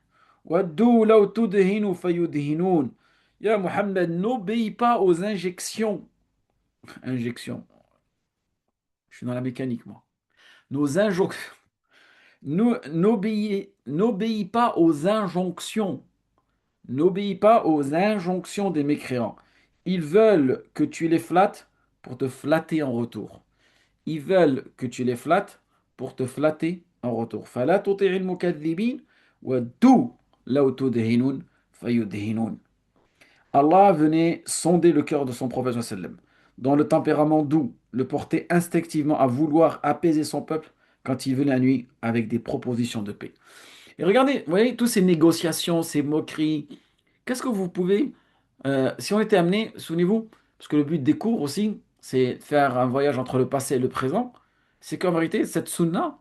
وَدُّوا لَوْ تُدْهِنُ فَيُدْهِنُونَ. Ya Muhammad, n'obéis pas aux injections. Injections. Je suis dans la mécanique, moi. Nos injonctions. N'obéis pas aux injonctions. N'obéis pas aux injonctions des mécréants. Ils veulent que tu les flattes pour te flatter en retour. Ils veulent que tu les flattes pour te flatter en retour. فَلَا تُطِعِ الْمُكَذِّبِينَ وَدُّوا لَوْ تُدْهِنُونَ فَيُدْهِنُونَ. Allah venait sonder le cœur de son prophète sallam, dont le tempérament doux le portait instinctivement à vouloir apaiser son peuple quand il venait à lui avec des propositions de paix. Et regardez, vous voyez, toutes ces négociations, ces moqueries, qu'est-ce que vous pouvez, si on était amené, souvenez-vous, parce que le but des cours aussi, c'est de faire un voyage entre le passé et le présent, c'est qu'en vérité, cette sunna,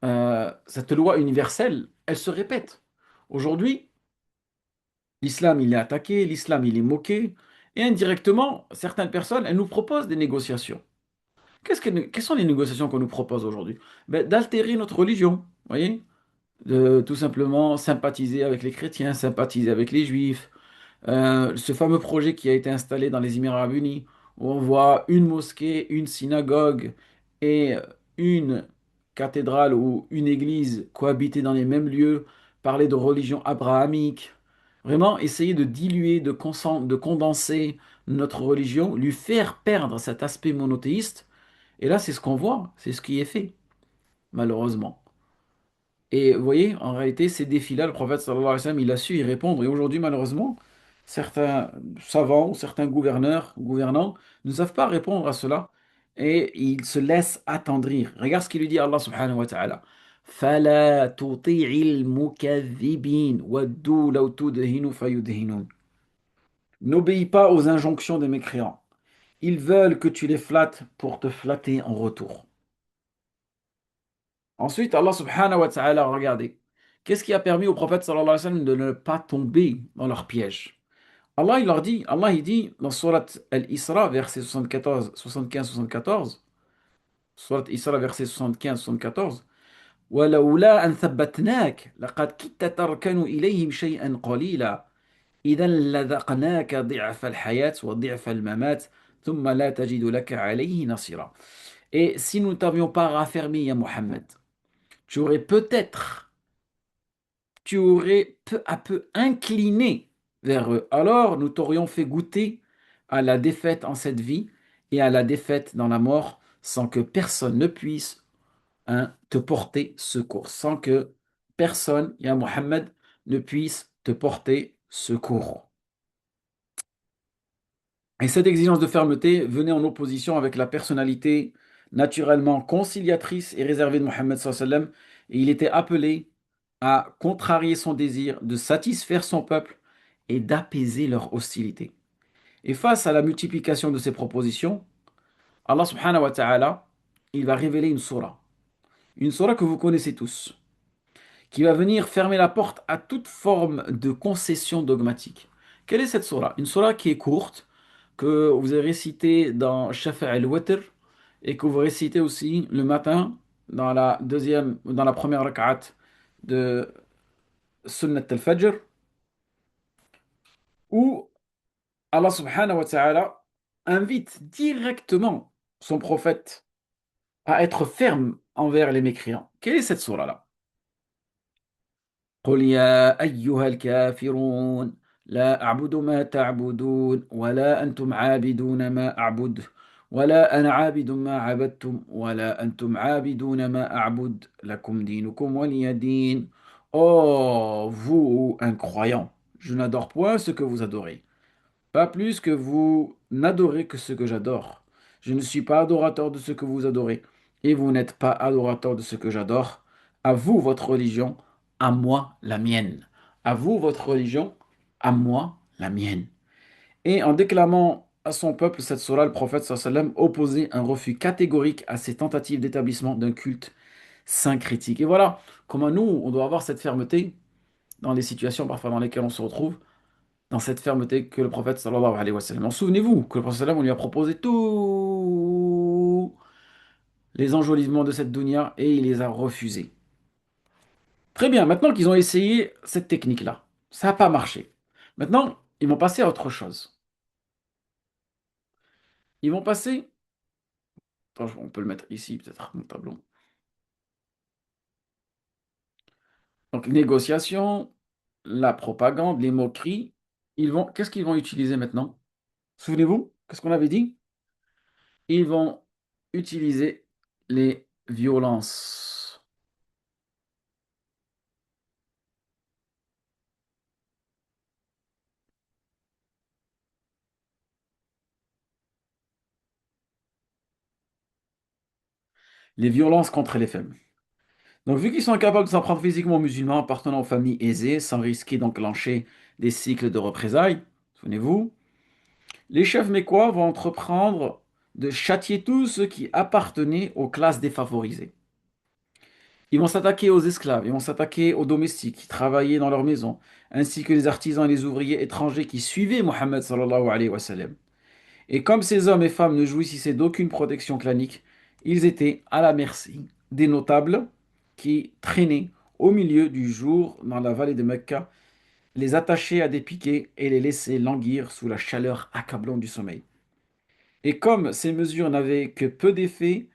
cette loi universelle, elle se répète. Aujourd'hui, l'islam, il est attaqué, l'islam, il est moqué, et indirectement, certaines personnes, elles nous proposent des négociations. Quelles sont les négociations qu'on nous propose aujourd'hui? Ben, d'altérer notre religion, vous voyez? De tout simplement sympathiser avec les chrétiens, sympathiser avec les juifs. Ce fameux projet qui a été installé dans les Émirats Arabes Unis, où on voit une mosquée, une synagogue et une cathédrale ou une église cohabiter dans les mêmes lieux, parler de religion abrahamique, vraiment essayer de diluer, de condenser notre religion, lui faire perdre cet aspect monothéiste. Et là, c'est ce qu'on voit, c'est ce qui est fait, malheureusement. Et vous voyez, en réalité, ces défis-là, le prophète sallallahu alayhi wa sallam, il a su y répondre. Et aujourd'hui, malheureusement, certains savants, certains gouvernants, ne savent pas répondre à cela et ils se laissent attendrir. Regarde ce qu'il lui dit Allah subhanahu wa ta'ala. فَلَا تُطِعِ الْمُكَذِّبِينَ وَدُّوا لَوْ تُدْهِنُ فَيُدْهِنُونَ. N'obéis pas aux injonctions des mécréants. Ils veulent que tu les flattes pour te flatter en retour. Ensuite, Allah subhanahu wa ta'ala, regardez, qu'est-ce qui a permis au prophète sallallahu alayhi wa sallam de ne pas tomber dans leur piège? Allah, il leur dit, Allah, il dit dans Surat Al-Isra, verset 74, 75, 74, Surat Isra, verset 75, 74, وَلَوْلَا أَن ثَبَّتْنَاكَ لَقَدْ كِدتَّ تَرْكَنُ إِلَيْهِمْ شَيْئًا قَلِيلًا إِذًا لَذَقْنَاكَ ضِعْفَ الْحَيَاةِ وَضِعْفَ الْمَمَاتِ ثُمَّ لَا تَجِدُ لَكَ عَلَيْهِ نَصِيرًا. Et si nous ne t'avions pas raffermi, ya Muhammad, tu aurais peut-être tu aurais peu à peu incliné vers eux. Alors nous t'aurions fait goûter à la défaite en cette vie et à la défaite dans la mort sans que personne ne puisse te porter secours, sans que personne, ya Mohammed, ne puisse te porter secours. Et cette exigence de fermeté venait en opposition avec la personnalité naturellement conciliatrice et réservée de Mohammed sallallahu alayhi wa sallam, et il était appelé à contrarier son désir de satisfaire son peuple et d'apaiser leur hostilité. Et face à la multiplication de ces propositions, Allah subhanahu wa ta'ala, il va révéler une surah que vous connaissez tous, qui va venir fermer la porte à toute forme de concession dogmatique. Quelle est cette surah? Une surah qui est courte, que vous avez récitée dans Shafa' al-Watr et que vous récitez aussi le matin dans la première rak'at de Sunnat al-Fajr, où Allah subhanahu wa ta'ala invite directement son prophète à être ferme envers les mécréants. Quelle est cette surah-là? قل يا أيها الكافرون لا أعبد ما تعبدون ولا أنتم عابدون ما أعبد ولا أنا عابد ما عبدتم ولا أنتم عابدون ما أعبد لكم دينكم ولي دين. Oh, vous, incroyants, je n'adore point ce que vous adorez. Pas plus que vous n'adorez que ce que j'adore. Je ne suis pas adorateur de ce que vous adorez, et vous n'êtes pas adorateur de ce que j'adore. À vous votre religion, à moi la mienne. À vous votre religion, à moi la mienne. Et en déclamant à son peuple cette surah, le prophète sallallahu alayhi wa sallam opposait un refus catégorique à ces tentatives d'établissement d'un culte syncrétique. Et voilà comment nous, on doit avoir cette fermeté dans les situations parfois dans lesquelles on se retrouve dans cette fermeté que le prophète sallallahu alayhi wa sallam. Alors, souvenez-vous que le prophète sallallahu, on lui a proposé tous les enjolivements de cette dunya et il les a refusés. Très bien, maintenant qu'ils ont essayé cette technique-là, ça n'a pas marché. Maintenant, ils vont passer à autre chose. Ils vont passer, attends, on peut le mettre ici peut-être, mon tableau. Donc, négociation, la propagande, les moqueries, qu'est-ce qu'ils vont utiliser maintenant? Souvenez-vous, qu'est-ce qu'on avait dit? Ils vont utiliser les violences. Les violences contre les femmes. Donc, vu qu'ils sont incapables de s'en prendre physiquement aux musulmans appartenant aux familles aisées, sans risquer d'enclencher des cycles de représailles, souvenez-vous, les chefs mécois vont entreprendre de châtier tous ceux qui appartenaient aux classes défavorisées. Ils vont s'attaquer aux esclaves, ils vont s'attaquer aux domestiques qui travaillaient dans leur maison, ainsi que les artisans et les ouvriers étrangers qui suivaient Mohammed sallallahu alayhi wa sallam. Et comme ces hommes et femmes ne jouissaient d'aucune protection clanique, ils étaient à la merci des notables qui traînaient au milieu du jour dans la vallée de Mecca, les attachaient à des piquets et les laissaient languir sous la chaleur accablante du sommeil. Et comme ces mesures n'avaient que peu d'effet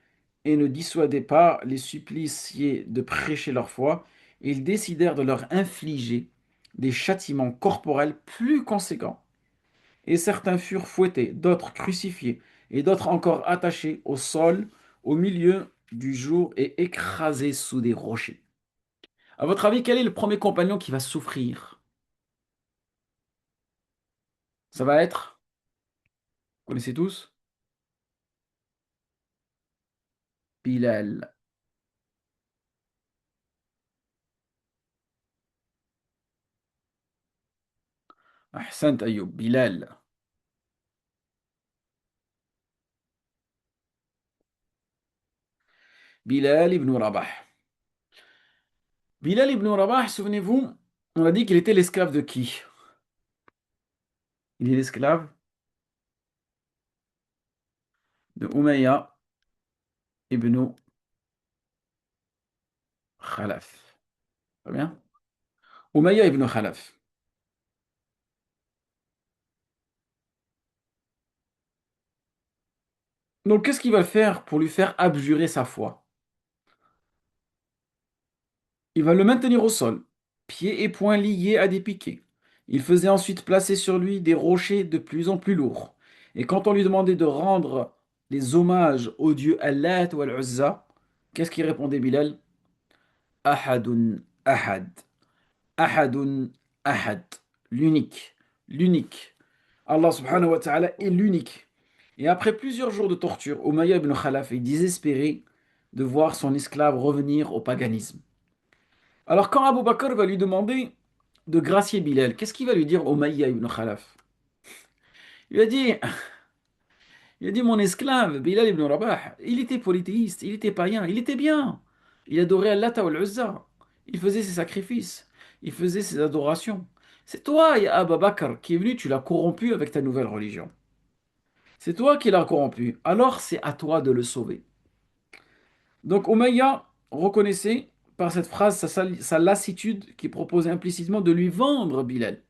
et ne dissuadaient pas les suppliciés de prêcher leur foi, ils décidèrent de leur infliger des châtiments corporels plus conséquents. Et certains furent fouettés, d'autres crucifiés, et d'autres encore attachés au sol au milieu du jour et écrasés sous des rochers. À votre avis, quel est le premier compagnon qui va souffrir? Ça va être, vous connaissez tous, Bilal. Ahsant Ayoub, Bilal. Bilal ibn Rabah. Bilal ibn Rabah, souvenez-vous, on a dit qu'il était l'esclave de qui? Il est l'esclave de Umayya ibn Khalaf. Très bien? Umayya ibn Khalaf. Donc, qu'est-ce qu'il va faire pour lui faire abjurer sa foi? Il va le maintenir au sol, pieds et poings liés à des piquets. Il faisait ensuite placer sur lui des rochers de plus en plus lourds. Et quand on lui demandait de rendre les hommages aux dieux Allat ou Al-Uzza, qu'est-ce qu'il répondait Bilal? Ahadun Ahad. Ahadun Ahad. L'unique. L'unique. Allah subhanahu wa ta'ala est l'unique. Et après plusieurs jours de torture, Umayya ibn Khalaf est désespéré de voir son esclave revenir au paganisme. Alors quand Abu Bakr va lui demander de gracier Bilal, qu'est-ce qu'il va lui dire Umayya ibn Khalaf? Il lui a dit, mon esclave, Bilal ibn Rabah, il était polythéiste, il était païen, il était bien. Il adorait Allah wa al-Uzza. Il faisait ses sacrifices, il faisait ses adorations. C'est toi, ya Abu Bakr, qui est venu, tu l'as corrompu avec ta nouvelle religion. C'est toi qui l'as corrompu. Alors c'est à toi de le sauver. Donc Umayya reconnaissait par cette phrase sa lassitude qui proposait implicitement de lui vendre Bilal.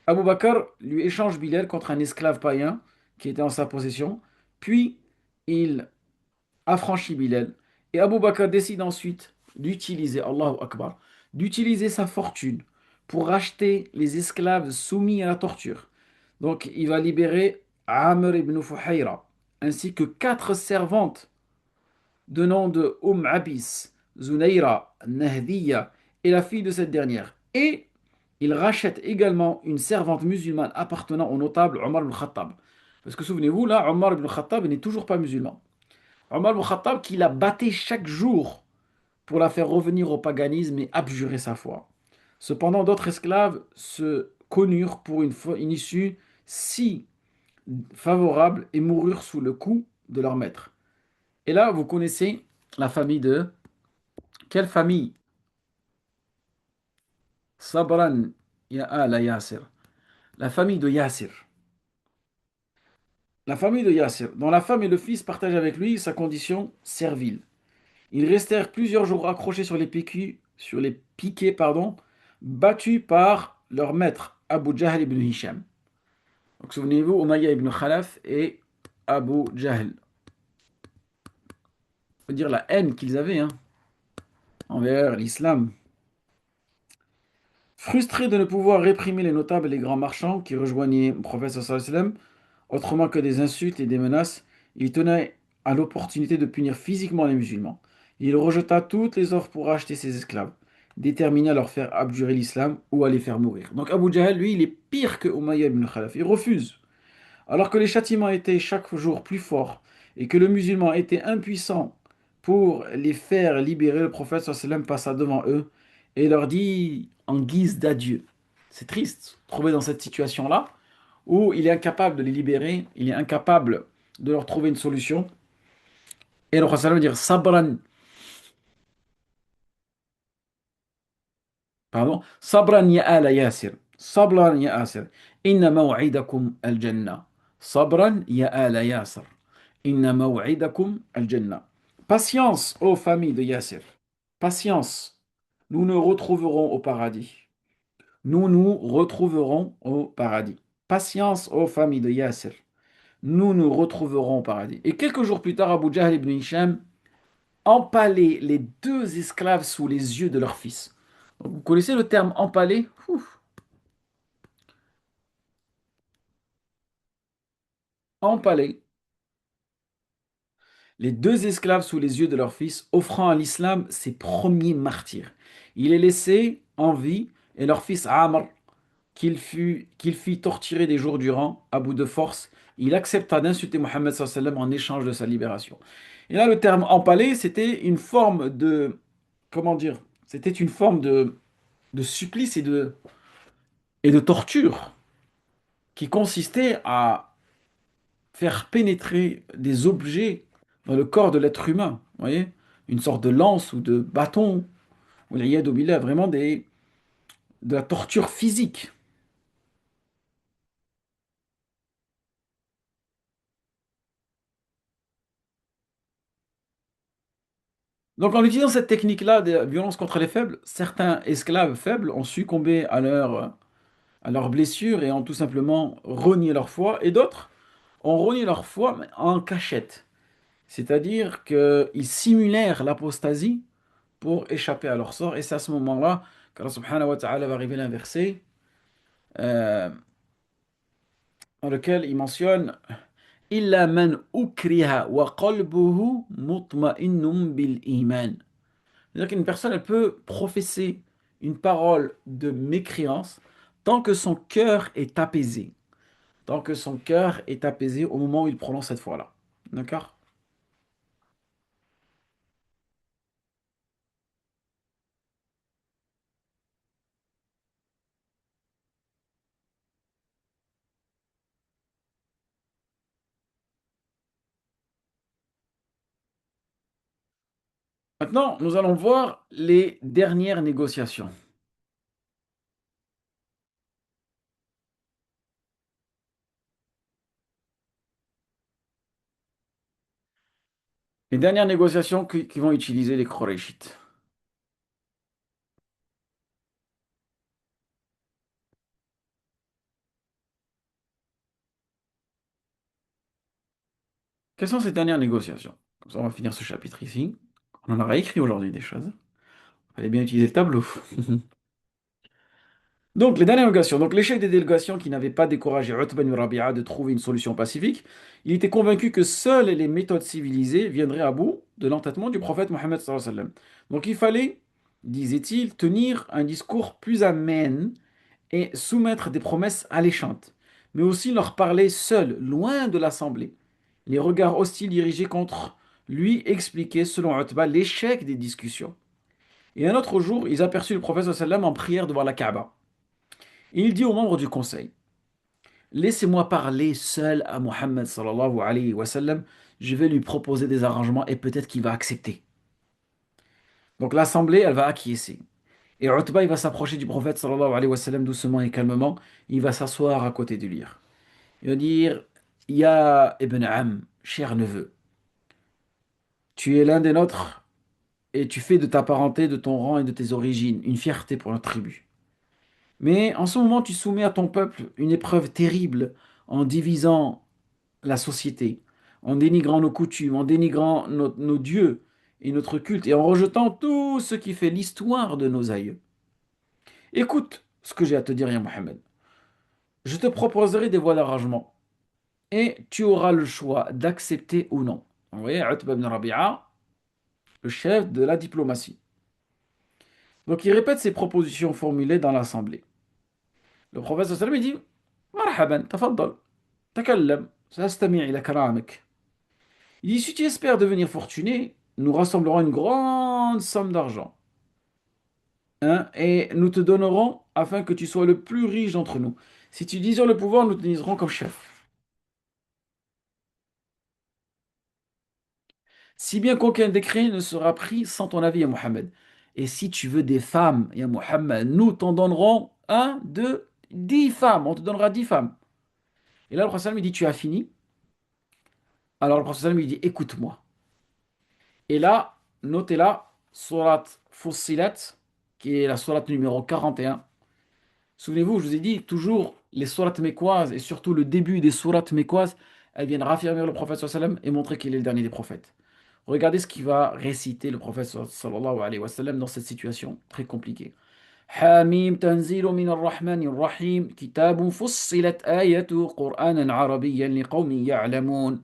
Abu Bakr lui échange Bilal contre un esclave païen qui était en sa possession, puis il affranchit Bilal. Et Abu Bakr décide ensuite d'utiliser, Allahu Akbar, d'utiliser sa fortune pour racheter les esclaves soumis à la torture. Donc il va libérer Amr ibn Fuhayra, ainsi que quatre servantes de nom de Abis, Zunaira, Nahdiya et la fille de cette dernière. Et il rachète également une servante musulmane appartenant au notable Omar ibn Khattab. Parce que souvenez-vous, là, Omar ibn Khattab n'est toujours pas musulman. Omar ibn Khattab qui la battait chaque jour pour la faire revenir au paganisme et abjurer sa foi. Cependant, d'autres esclaves se connurent pour une issue si favorable et moururent sous le coup de leur maître. Et là, vous connaissez la famille de... Quelle famille? Sabran ya ala Yasir. La famille de Yasir. La famille de Yasir, dont la femme et le fils partagent avec lui sa condition servile. Ils restèrent plusieurs jours accrochés sur les piquets, pardon, battus par leur maître, Abu Jahl ibn Hisham. Donc souvenez-vous, Umayya ibn Khalaf et Abu Jahl. Faut dire la haine qu'ils avaient hein, envers l'islam. Frustrés de ne pouvoir réprimer les notables et les grands marchands qui rejoignaient le prophète sallallahu alayhi wa sallam, autrement que des insultes et des menaces, il tenait à l'opportunité de punir physiquement les musulmans. Il rejeta toutes les offres pour racheter ses esclaves, déterminé à leur faire abjurer l'islam ou à les faire mourir. Donc Abu Jahl, lui, il est pire que Umayya ibn Khalaf. Il refuse. Alors que les châtiments étaient chaque jour plus forts et que le musulman était impuissant pour les faire libérer, le prophète sallallahu alayhi wa sallam passa devant eux et leur dit en guise d'adieu. C'est triste, trouver dans cette situation-là où il est incapable de les libérer, il est incapable de leur trouver une solution. Et le prophète sallallahu alayhi wa sallam va dire Sabran, pardon, Sabran ya ala Yasir. Sabran ya Yasir. Inna maw'idakum al-jannah. Sabran ya ala Yasir. Inna maw'idakum al-jannah. Patience, ô famille de Yasir. Patience. Nous nous retrouverons au paradis. Nous nous retrouverons au paradis. Patience, ô famille de Yasir. Nous nous retrouverons au paradis. Et quelques jours plus tard, Abu Jahl ibn Hisham empalait les deux esclaves sous les yeux de leur fils. Donc, vous connaissez le terme empaler? Ouf. Empaler les deux esclaves sous les yeux de leur fils, offrant à l'islam ses premiers martyrs. Il les laissait en vie et leur fils Amr, qu'il fit torturer des jours durant, à bout de force, il accepta d'insulter Mohammed sallallahu alayhi wa sallam en échange de sa libération. Et là, le terme empaler, c'était une forme de, comment dire, c'était une forme de supplice et de torture qui consistait à faire pénétrer des objets dans le corps de l'être humain. Vous voyez? Une sorte de lance ou de bâton, ou l'iyad billah, vraiment de la torture physique. Donc, en utilisant cette technique-là de violence contre les faibles, certains esclaves faibles ont succombé à leurs blessures et ont tout simplement renié leur foi, et d'autres ont renié leur foi mais en cachette. C'est-à-dire qu'ils simulèrent l'apostasie pour échapper à leur sort, et c'est à ce moment-là qu'Allah subhanahu wa ta'ala va révéler un verset euh, dans lequel il mentionne Illa man ukriha wa qalbuhu mutma'innun bil iman. C'est-à-dire qu'une personne, elle peut professer une parole de mécréance tant que son cœur est apaisé. Tant que son cœur est apaisé au moment où il prononce cette foi-là. D'accord? Maintenant, nous allons voir les dernières négociations. Les dernières négociations qui vont utiliser les Qurayshites. Quelles sont ces dernières négociations? Comme ça, on va finir ce chapitre ici. On en aura écrit aujourd'hui des choses. Il fallait bien utiliser le tableau. Donc, les dernières délégations. Donc, l'échec des délégations qui n'avaient pas découragé Utba ibn Rabi'a de trouver une solution pacifique, il était convaincu que seules les méthodes civilisées viendraient à bout de l'entêtement du prophète Mohammed sallallahu alayhi wa sallam. Donc, il fallait, disait-il, tenir un discours plus amène et soumettre des promesses alléchantes, mais aussi leur parler seul, loin de l'assemblée. Les regards hostiles dirigés contre lui expliquaient, selon Utba, l'échec des discussions. Et un autre jour, ils aperçurent le prophète sallallahu alayhi wa sallam en prière devant la Kaaba. Et il dit aux membres du conseil, laissez-moi parler seul à Mohammed sallallahu alayhi wa sallam, je vais lui proposer des arrangements et peut-être qu'il va accepter. Donc l'assemblée, elle va acquiescer. Et Utba, il va s'approcher du prophète sallallahu alayhi wa sallam doucement et calmement, il va s'asseoir à côté du lit. Il va dire, Ya Ibn Am, cher neveu, tu es l'un des nôtres et tu fais de ta parenté, de ton rang et de tes origines une fierté pour notre tribu. Mais en ce moment, tu soumets à ton peuple une épreuve terrible en divisant la société, en dénigrant nos coutumes, en dénigrant nos dieux et notre culte, et en rejetant tout ce qui fait l'histoire de nos aïeux. Écoute ce que j'ai à te dire, ya Mohammed. Je te proposerai des voies d'arrangement, et tu auras le choix d'accepter ou non. Vous voyez, Utba ibn Rabi'a, le chef de la diplomatie. Donc il répète ses propositions formulées dans l'assemblée. Le prophète sallallahu alayhi wa sallam, il dit, Marhaban, tafaddal, takallam, sastami' ila kalamik. Il dit, si tu espères devenir fortuné, nous rassemblerons une grande somme d'argent, hein, et nous te donnerons afin que tu sois le plus riche d'entre nous. Si tu désires le pouvoir, nous te désignerons comme chef. Si bien qu'aucun décret ne sera pris sans ton avis, à Mohammed. Et si tu veux des femmes, ya Muhammad, nous t'en donnerons un, deux, 10 femmes. On te donnera 10 femmes. Et là, le prophète sallam, il dit, tu as fini? Alors le prophète sallam, il dit, écoute-moi. Et là, notez là, surat Fussilat, qui est la surat numéro 41. Souvenez-vous, je vous ai dit, toujours les sourates mécoises, et surtout le début des sourates mécoises, elles viennent raffermir le prophète sallam et montrer qu'il est le dernier des prophètes. Regardez ce qu'il va réciter le prophète sallallahu alayhi wa sallam dans cette situation très compliquée. حاميم تنزيل من الرحمن الرحيم كتاب فصلت آياته قرآنا عربيا لقوم يعلمون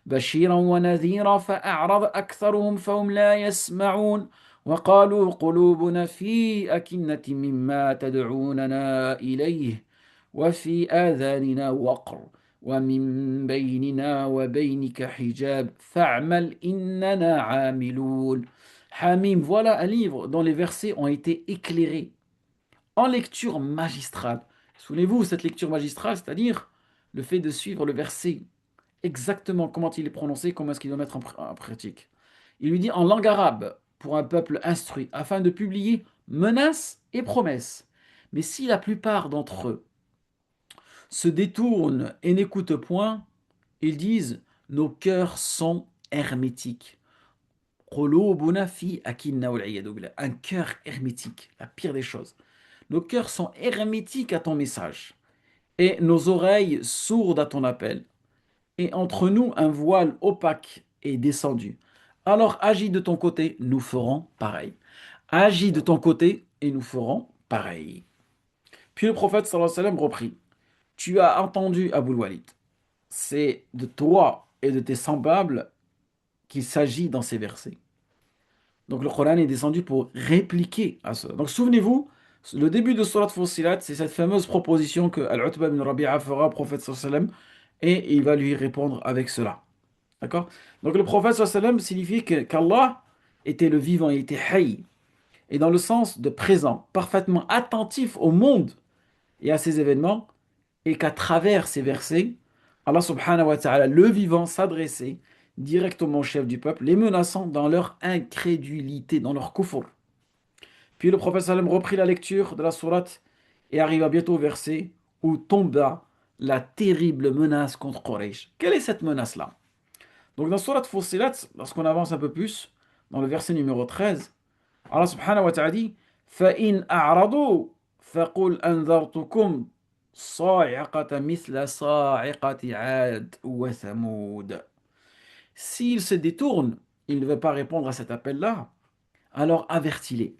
بشيرا ونذيرا فأعرض أكثرهم فهم لا يسمعون وقالوا قلوبنا في أكنة مما تدعوننا إليه وفي آذاننا وقر ومن بيننا وبينك حجاب فاعمل إننا عاملون. Hamim, voilà un livre dont les versets ont été éclairés en lecture magistrale. Souvenez-vous, cette lecture magistrale, c'est-à-dire le fait de suivre le verset exactement comment il est prononcé, comment est-ce qu'il doit mettre en pratique. Il lui dit en langue arabe, pour un peuple instruit, afin de publier menaces et promesses. Mais si la plupart d'entre eux se détournent et n'écoutent point, ils disent nos cœurs sont hermétiques. Un cœur hermétique, la pire des choses. Nos cœurs sont hermétiques à ton message et nos oreilles sourdes à ton appel. Et entre nous, un voile opaque est descendu. Alors agis de ton côté, nous ferons pareil. Agis de ton côté et nous ferons pareil. Puis le prophète sallallahu alayhi wa sallam reprit. Tu as entendu Abu Walid. C'est de toi et de tes semblables qu'il s'agit dans ces versets. Donc le Coran est descendu pour répliquer à cela. Donc souvenez-vous, le début de Surat Fussilat, c'est cette fameuse proposition que Al-Utba ibn Rabi'a fera au prophète sallallahu alayhi wa sallam et il va lui répondre avec cela. D'accord? Donc le prophète sallallahu alayhi wa sallam signifie qu'Allah était le vivant, il était hayy, et dans le sens de présent, parfaitement attentif au monde et à ses événements, et qu'à travers ces versets, Allah subhanahu wa ta'ala, le vivant, s'adressait directement au chef du peuple, les menaçant dans leur incrédulité, dans leur kufr. Puis le prophète sallam reprit la lecture de la sourate et arriva bientôt au verset où tomba la terrible menace contre Quraysh. Quelle est cette menace-là? Donc dans sourate Fussilat, lorsqu'on avance un peu plus, dans le verset numéro 13, Allah subhanahu wa ta'ala dit فَإِنْ أَعْرَضُوا فَقُلْ أَنذَرْتُكُمْ صَاعِقَةَ مِثْلَ صَاعِقَةِ عَادٍ وَثَمُودَ. S'ils se détournent, ils ne veulent pas répondre à cet appel-là, alors avertis-les.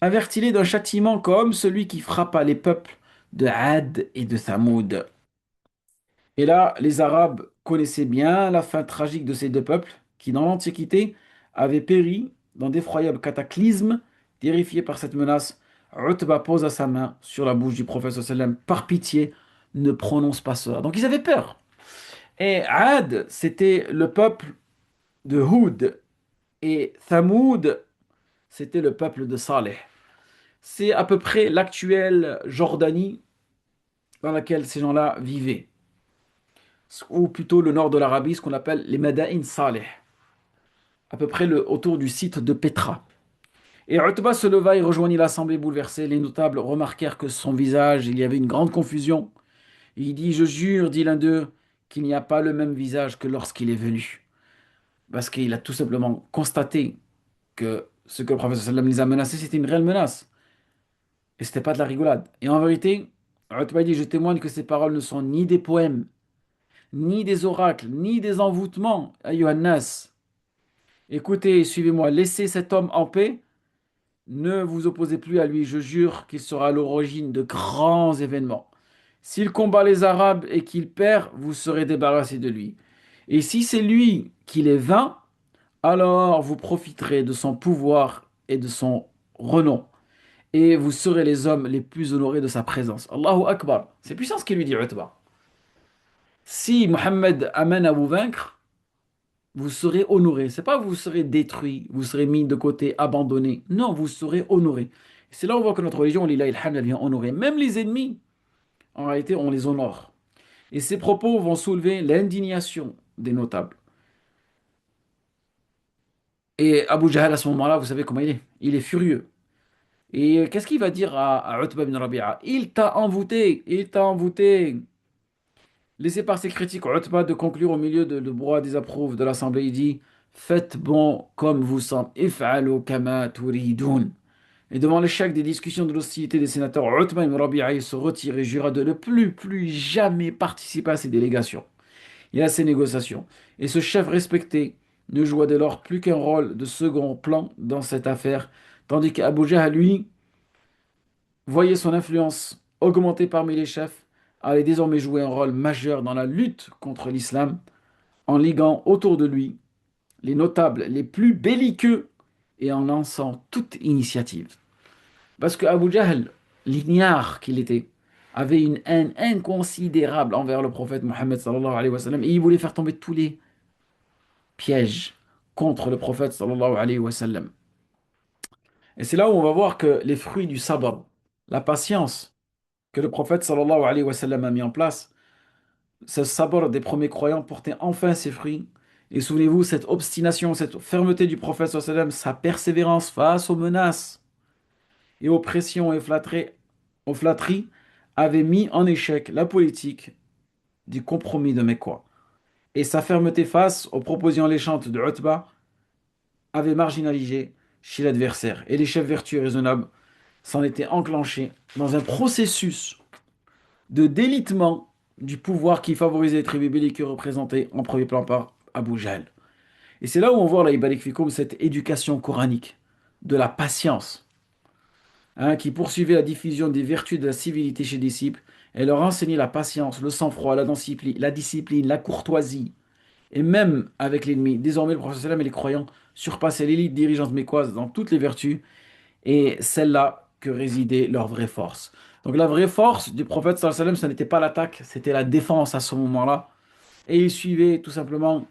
Avertis-les d'un châtiment comme celui qui frappa les peuples de Had et de Thamoud. Et là, les Arabes connaissaient bien la fin tragique de ces deux peuples qui, dans l'Antiquité, avaient péri dans d'effroyables cataclysmes terrifiés par cette menace. Utba posa sa main sur la bouche du prophète sallallahu alayhi wa sallam. Par pitié, ne prononce pas cela. Donc ils avaient peur. Et Had, c'était le peuple de Houd. Et Thamoud, c'était le peuple de Saleh. C'est à peu près l'actuelle Jordanie dans laquelle ces gens-là vivaient. Ou plutôt le nord de l'Arabie, ce qu'on appelle les Madain Saleh, à peu près autour du site de Petra. Et Utba se leva et rejoignit l'assemblée bouleversée. Les notables remarquèrent que son visage, il y avait une grande confusion. Il dit, je jure, dit l'un d'eux, qu'il n'y a pas le même visage que lorsqu'il est venu. Parce qu'il a tout simplement constaté que ce que le prophète sallam les a menacés, c'était une réelle menace. Et c'était pas de la rigolade. Et en vérité, Utba dit, je témoigne que ces paroles ne sont ni des poèmes, ni des oracles, ni des envoûtements. Ayyuhannas, écoutez, suivez-moi, laissez cet homme en paix, ne vous opposez plus à lui, je jure qu'il sera à l'origine de grands événements. S'il combat les Arabes et qu'il perd, vous serez débarrassés de lui. Et si c'est lui qui les vainc, alors vous profiterez de son pouvoir et de son renom. Et vous serez les hommes les plus honorés de sa présence. Allahu Akbar. C'est puissant ce qu'il lui dit, Utba. Si Mohammed amène à vous vaincre, vous serez honoré. C'est pas vous serez détruit, vous serez mis de côté, abandonné. Non, vous serez honoré. C'est là où on voit que notre religion, lillahi alhamd, elle vient honorer. Même les ennemis, en réalité, on les honore. Et ces propos vont soulever l'indignation des notables. Et Abu Jahl, à ce moment-là, vous savez comment il est. Il est furieux. Et qu'est-ce qu'il va dire à Utbah ibn Rabi'a? Il t'a envoûté, il t'a envoûté. Laissé par ses critiques, Utbah de conclure au milieu de brouhaha désapprouve de l'Assemblée, il dit: Faites bon comme vous semble, if'alu kama turidun. Et devant l'échec des discussions de l'hostilité des sénateurs, Utbah ibn Rabi'a il se retire et jura de ne plus jamais participer à ces délégations et à ces négociations. Et ce chef respecté ne joua dès lors plus qu'un rôle de second plan dans cette affaire, tandis qu'Abu Jahl, lui, voyait son influence augmenter parmi les chefs, allait désormais jouer un rôle majeur dans la lutte contre l'islam, en liguant autour de lui les notables les plus belliqueux et en lançant toute initiative. Parce que Abu Jahl, l'ignare qu'il était, avait une haine inconsidérable envers le prophète Mohammed sallallahu alayhi wa sallam, et il voulait faire tomber tous les pièges contre le prophète sallallahu alayhi wa sallam. Et c'est là où on va voir que les fruits du sabr, la patience que le prophète sallallahu alayhi wa sallam a mis en place, ce sabr des premiers croyants portait enfin ses fruits. Et souvenez-vous, cette obstination, cette fermeté du prophète sallallahu alayhi wa sallam, sa persévérance face aux menaces et aux pressions et aux flatteries, avait mis en échec la politique du compromis de Mecquois. Et sa fermeté face aux propositions alléchantes de Utbah avait marginalisé chez l'adversaire. Et les chefs vertueux et raisonnables s'en étaient enclenchés dans un processus de délitement du pouvoir qui favorisait les tribus belliqueuses représentées en premier plan par Abu Jahl. Et c'est là où on voit, là, Ibalik Fikoum, cette éducation coranique, de la patience, hein, qui poursuivait la diffusion des vertus de la civilité chez les disciples et leur enseignait la patience, le sang-froid, la discipline, la courtoisie, et même avec l'ennemi. Désormais, le prophète sallam et les croyants surpassaient l'élite dirigeante mécoise dans toutes les vertus, et celle-là que résidait leur vraie force. Donc la vraie force du prophète sallallahu alayhi wa sallam, ce n'était pas l'attaque, c'était la défense à ce moment-là. Et il suivait tout simplement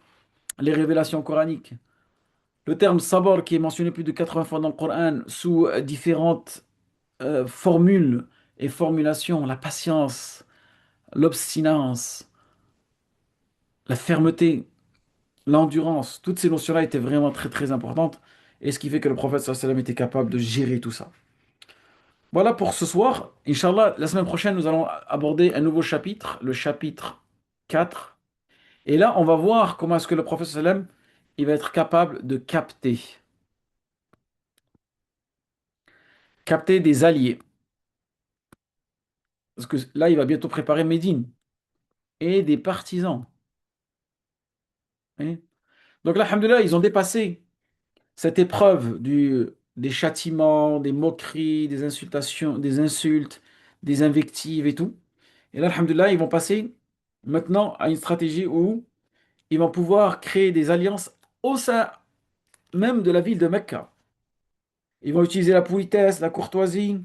les révélations coraniques. Le terme sabr qui est mentionné plus de 80 fois dans le Coran sous différentes formules et formulations, la patience, l'obstinence, la fermeté, l'endurance, toutes ces notions-là étaient vraiment très importantes. Et ce qui fait que le prophète sallallahu alayhi wa sallam était capable de gérer tout ça. Voilà pour ce soir. Inch'Allah, la semaine prochaine, nous allons aborder un nouveau chapitre, le chapitre 4. Et là, on va voir comment est-ce que le prophète sallam, il va être capable de capter des alliés. Parce que là, il va bientôt préparer Médine et des partisans. Hein. Donc là, alhamdoulilah, ils ont dépassé cette épreuve des châtiments, des moqueries, des insultations, des insultes, des invectives et tout. Et là, alhamdoulilah, ils vont passer maintenant à une stratégie où ils vont pouvoir créer des alliances au sein même de la ville de Mecca. Ils vont utiliser la politesse, la courtoisie,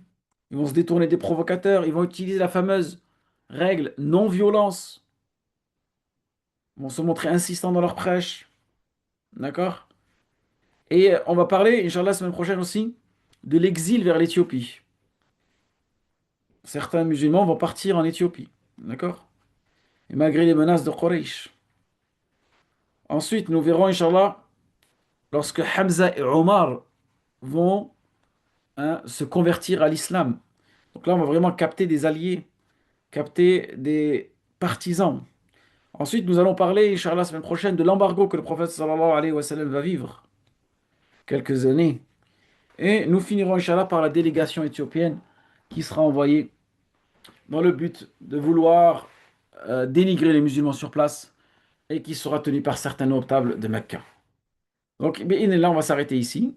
ils vont se détourner des provocateurs, ils vont utiliser la fameuse règle non-violence, ils vont se montrer insistants dans leur prêche, d'accord? Et on va parler, Inch'Allah, la semaine prochaine aussi, de l'exil vers l'Éthiopie. Certains musulmans vont partir en Éthiopie, d'accord? Et malgré les menaces de Quraysh. Ensuite, nous verrons, Inch'Allah, lorsque Hamza et Omar vont, hein, se convertir à l'islam. Donc là, on va vraiment capter des alliés, capter des partisans. Ensuite, nous allons parler, Inch'Allah, la semaine prochaine, de l'embargo que le prophète sallallahu alayhi wa sallam va vivre quelques années. Et nous finirons, Inch'Allah, par la délégation éthiopienne qui sera envoyée dans le but de vouloir dénigrer les musulmans sur place et qui sera tenue par certains notables de Mecca. Donc, là, on va s'arrêter ici.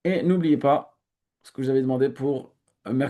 Et n'oubliez pas ce que vous avez demandé pour